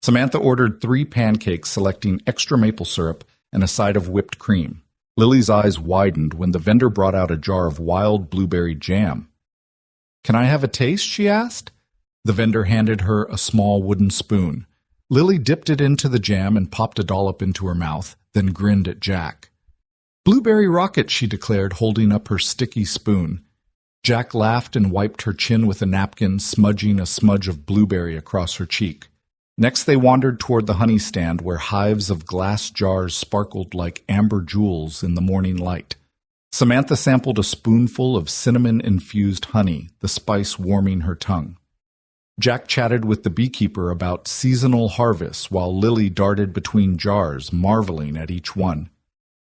Samantha ordered 3 pancakes, selecting extra maple syrup and a side of whipped cream. Lily's eyes widened when the vendor brought out a jar of wild blueberry jam. "Can I have a taste?" she asked. The vendor handed her a small wooden spoon. Lily dipped it into the jam and popped a dollop into her mouth, then grinned at Jack. "Blueberry rocket," she declared, holding up her sticky spoon. Jack laughed and wiped her chin with a napkin, smudging a smudge of blueberry across her cheek. Next they wandered toward the honey stand where hives of glass jars sparkled like amber jewels in the morning light. Samantha sampled a spoonful of cinnamon-infused honey, the spice warming her tongue. Jack chatted with the beekeeper about seasonal harvests while Lily darted between jars, marveling at each one.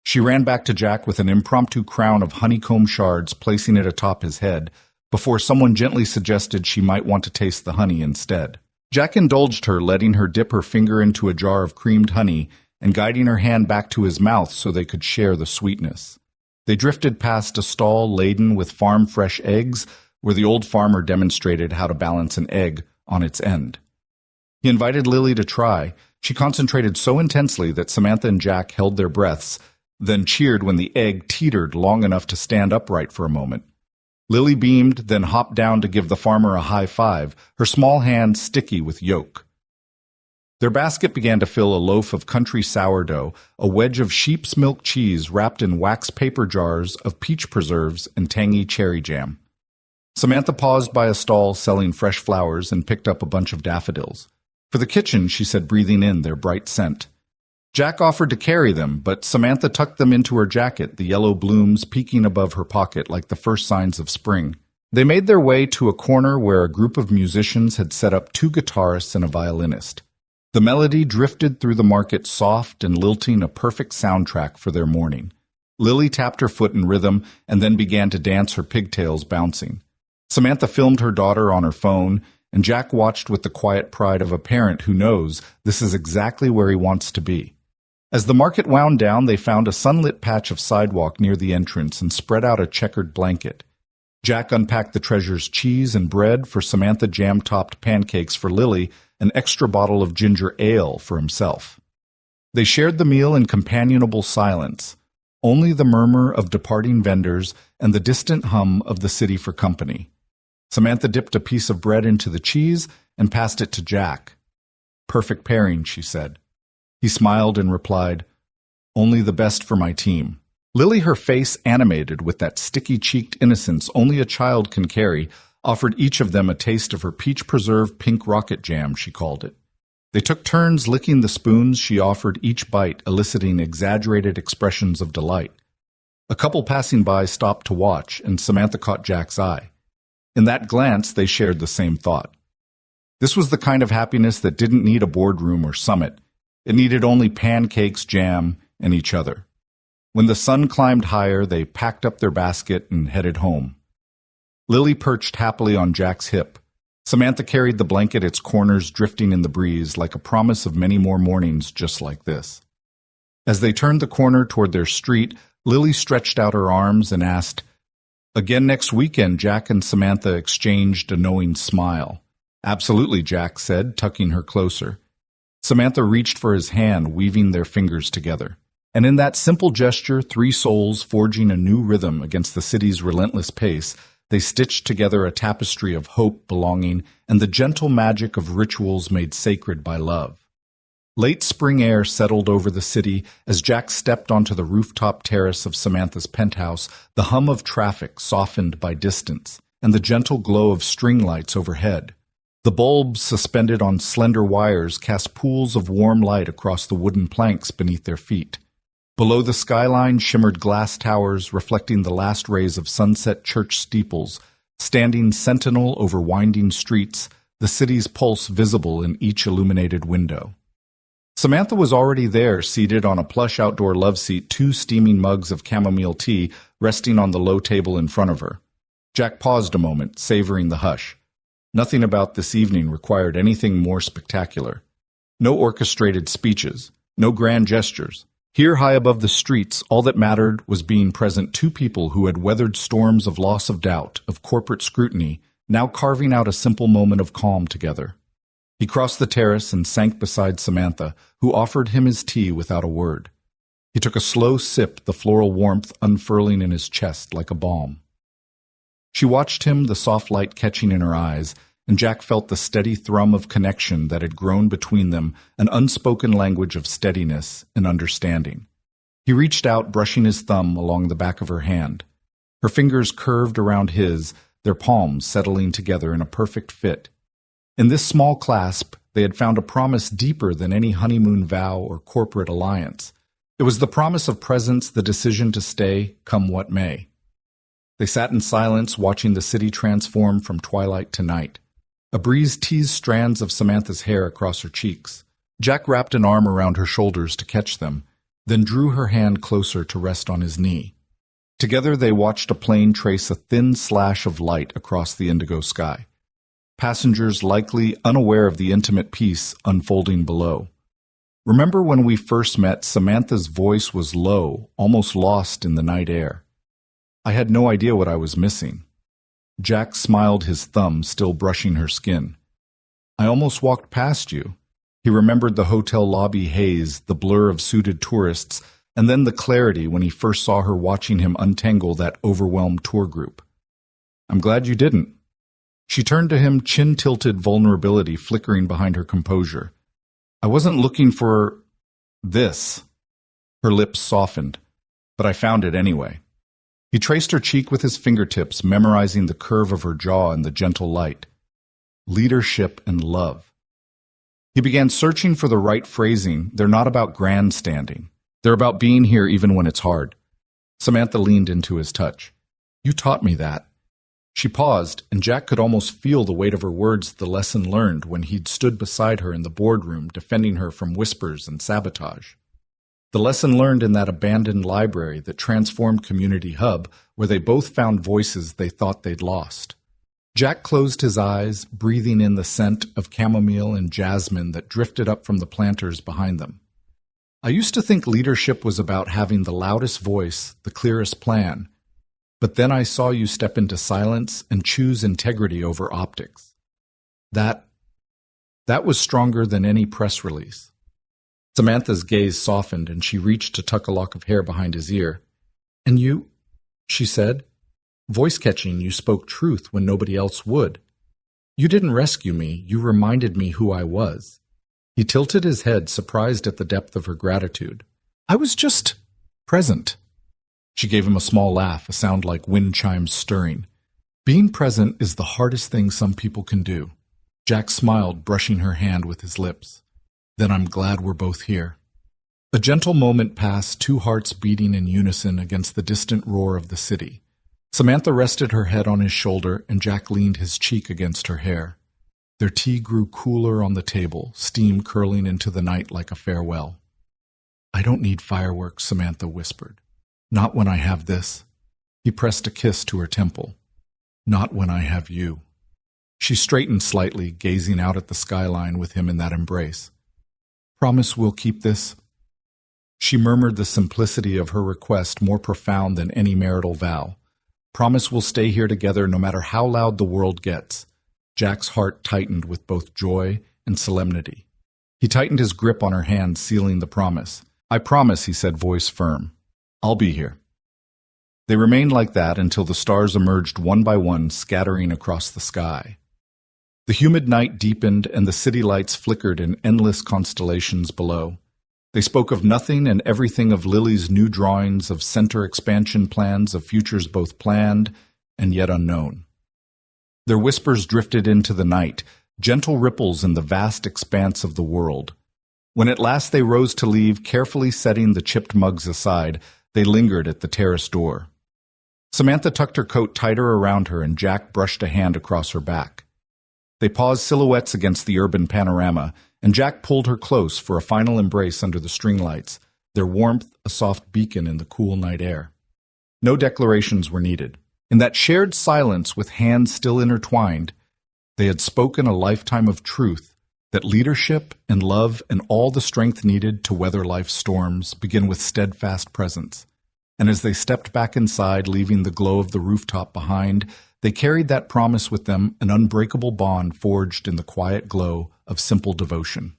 She ran back to Jack with an impromptu crown of honeycomb shards, placing it atop his head, before someone gently suggested she might want to taste the honey instead. Jack indulged her, letting her dip her finger into a jar of creamed honey and guiding her hand back to his mouth so they could share the sweetness. They drifted past a stall laden with farm-fresh eggs, where the old farmer demonstrated how to balance an egg on its end. He invited Lily to try. She concentrated so intensely that Samantha and Jack held their breaths, then cheered when the egg teetered long enough to stand upright for a moment. Lily beamed, then hopped down to give the farmer a high five, her small hand sticky with yolk. Their basket began to fill a loaf of country sourdough, a wedge of sheep's milk cheese wrapped in wax paper jars of peach preserves and tangy cherry jam. Samantha paused by a stall selling fresh flowers and picked up a bunch of daffodils. "For the kitchen," she said, breathing in their bright scent. Jack offered to carry them, but Samantha tucked them into her jacket, the yellow blooms peeking above her pocket like the first signs of spring. They made their way to a corner where a group of musicians had set up 2 guitarists and a violinist. The melody drifted through the market, soft and lilting, a perfect soundtrack for their morning. Lily tapped her foot in rhythm and then began to dance, her pigtails bouncing. Samantha filmed her daughter on her phone, and Jack watched with the quiet pride of a parent who knows this is exactly where he wants to be. As the market wound down, they found a sunlit patch of sidewalk near the entrance and spread out a checkered blanket. Jack unpacked the treasure's cheese and bread for Samantha, jam-topped pancakes for Lily, an extra bottle of ginger ale for himself. They shared the meal in companionable silence, only the murmur of departing vendors and the distant hum of the city for company. Samantha dipped a piece of bread into the cheese and passed it to Jack. "Perfect pairing," she said. He smiled and replied, "Only the best for my team." Lily, her face animated with that sticky-cheeked innocence only a child can carry, offered each of them a taste of her peach-preserved pink rocket jam, she called it. They took turns licking the spoons she offered each bite, eliciting exaggerated expressions of delight. A couple passing by stopped to watch, and Samantha caught Jack's eye. In that glance, they shared the same thought. This was the kind of happiness that didn't need a boardroom or summit. It needed only pancakes, jam, and each other. When the sun climbed higher, they packed up their basket and headed home. Lily perched happily on Jack's hip. Samantha carried the blanket, its corners drifting in the breeze, like a promise of many more mornings just like this. As they turned the corner toward their street, Lily stretched out her arms and asked, "Again next weekend?" Jack and Samantha exchanged a knowing smile. "Absolutely," Jack said, tucking her closer. Samantha reached for his hand, weaving their fingers together. And in that simple gesture, three souls forging a new rhythm against the city's relentless pace, they stitched together a tapestry of hope, belonging, and the gentle magic of rituals made sacred by love. Late spring air settled over the city as Jack stepped onto the rooftop terrace of Samantha's penthouse, the hum of traffic softened by distance, and the gentle glow of string lights overhead. The bulbs suspended on slender wires cast pools of warm light across the wooden planks beneath their feet. Below the skyline shimmered glass towers reflecting the last rays of sunset church steeples, standing sentinel over winding streets, the city's pulse visible in each illuminated window. Samantha was already there, seated on a plush outdoor love seat, two steaming mugs of chamomile tea resting on the low table in front of her. Jack paused a moment, savoring the hush. Nothing about this evening required anything more spectacular. No orchestrated speeches, no grand gestures. Here, high above the streets, all that mattered was being present two people who had weathered storms of loss of doubt, of corporate scrutiny, now carving out a simple moment of calm together. He crossed the terrace and sank beside Samantha, who offered him his tea without a word. He took a slow sip, the floral warmth unfurling in his chest like a balm. She watched him, the soft light catching in her eyes, and Jack felt the steady thrum of connection that had grown between them, an unspoken language of steadiness and understanding. He reached out, brushing his thumb along the back of her hand. Her fingers curved around his, their palms settling together in a perfect fit. In this small clasp, they had found a promise deeper than any honeymoon vow or corporate alliance. It was the promise of presence, the decision to stay, come what may. They sat in silence, watching the city transform from twilight to night. A breeze teased strands of Samantha's hair across her cheeks. Jack wrapped an arm around her shoulders to catch them, then drew her hand closer to rest on his knee. Together they watched a plane trace a thin slash of light across the indigo sky. Passengers likely unaware of the intimate peace unfolding below. Remember when we first met, Samantha's voice was low, almost lost in the night air. I had no idea what I was missing. Jack smiled, his thumb still brushing her skin. I almost walked past you. He remembered the hotel lobby haze, the blur of suited tourists, and then the clarity when he first saw her watching him untangle that overwhelmed tour group. I'm glad you didn't. She turned to him, chin-tilted vulnerability flickering behind her composure. I wasn't looking for this. Her lips softened, but I found it anyway. He traced her cheek with his fingertips, memorizing the curve of her jaw in the gentle light. Leadership and love. He began searching for the right phrasing. They're not about grandstanding. They're about being here even when it's hard. Samantha leaned into his touch. You taught me that. She paused, and Jack could almost feel the weight of her words, the lesson learned when he'd stood beside her in the boardroom, defending her from whispers and sabotage. The lesson learned in that abandoned library that transformed Community Hub, where they both found voices they thought they'd lost. Jack closed his eyes, breathing in the scent of chamomile and jasmine that drifted up from the planters behind them. I used to think leadership was about having the loudest voice, the clearest plan. But then I saw you step into silence and choose integrity over optics. That was stronger than any press release. Samantha's gaze softened and she reached to tuck a lock of hair behind his ear. And you, she said, voice-catching, you spoke truth when nobody else would. You didn't rescue me, you reminded me who I was. He tilted his head, surprised at the depth of her gratitude. I was just present. She gave him a small laugh, a sound like wind chimes stirring. Being present is the hardest thing some people can do. Jack smiled, brushing her hand with his lips. Then I'm glad we're both here. A gentle moment passed, two hearts beating in unison against the distant roar of the city. Samantha rested her head on his shoulder, and Jack leaned his cheek against her hair. Their tea grew cooler on the table, steam curling into the night like a farewell. I don't need fireworks, Samantha whispered. Not when I have this. He pressed a kiss to her temple. Not when I have you. She straightened slightly, gazing out at the skyline with him in that embrace. Promise we'll keep this? She murmured the simplicity of her request more profound than any marital vow. Promise we'll stay here together no matter how loud the world gets. Jack's heart tightened with both joy and solemnity. He tightened his grip on her hand, sealing the promise. I promise, he said, voice firm. I'll be here. They remained like that until the stars emerged one by one, scattering across the sky. The humid night deepened and the city lights flickered in endless constellations below. They spoke of nothing and everything, of Lily's new drawings, of center expansion plans, of futures both planned and yet unknown. Their whispers drifted into the night, gentle ripples in the vast expanse of the world. When at last they rose to leave, carefully setting the chipped mugs aside, they lingered at the terrace door. Samantha tucked her coat tighter around her, and Jack brushed a hand across her back. They paused silhouettes against the urban panorama, and Jack pulled her close for a final embrace under the string lights, their warmth a soft beacon in the cool night air. No declarations were needed. In that shared silence, with hands still intertwined, they had spoken a lifetime of truth, that leadership and love and all the strength needed to weather life's storms begin with steadfast presence. And as they stepped back inside, leaving the glow of the rooftop behind, they carried that promise with them, an unbreakable bond forged in the quiet glow of simple devotion.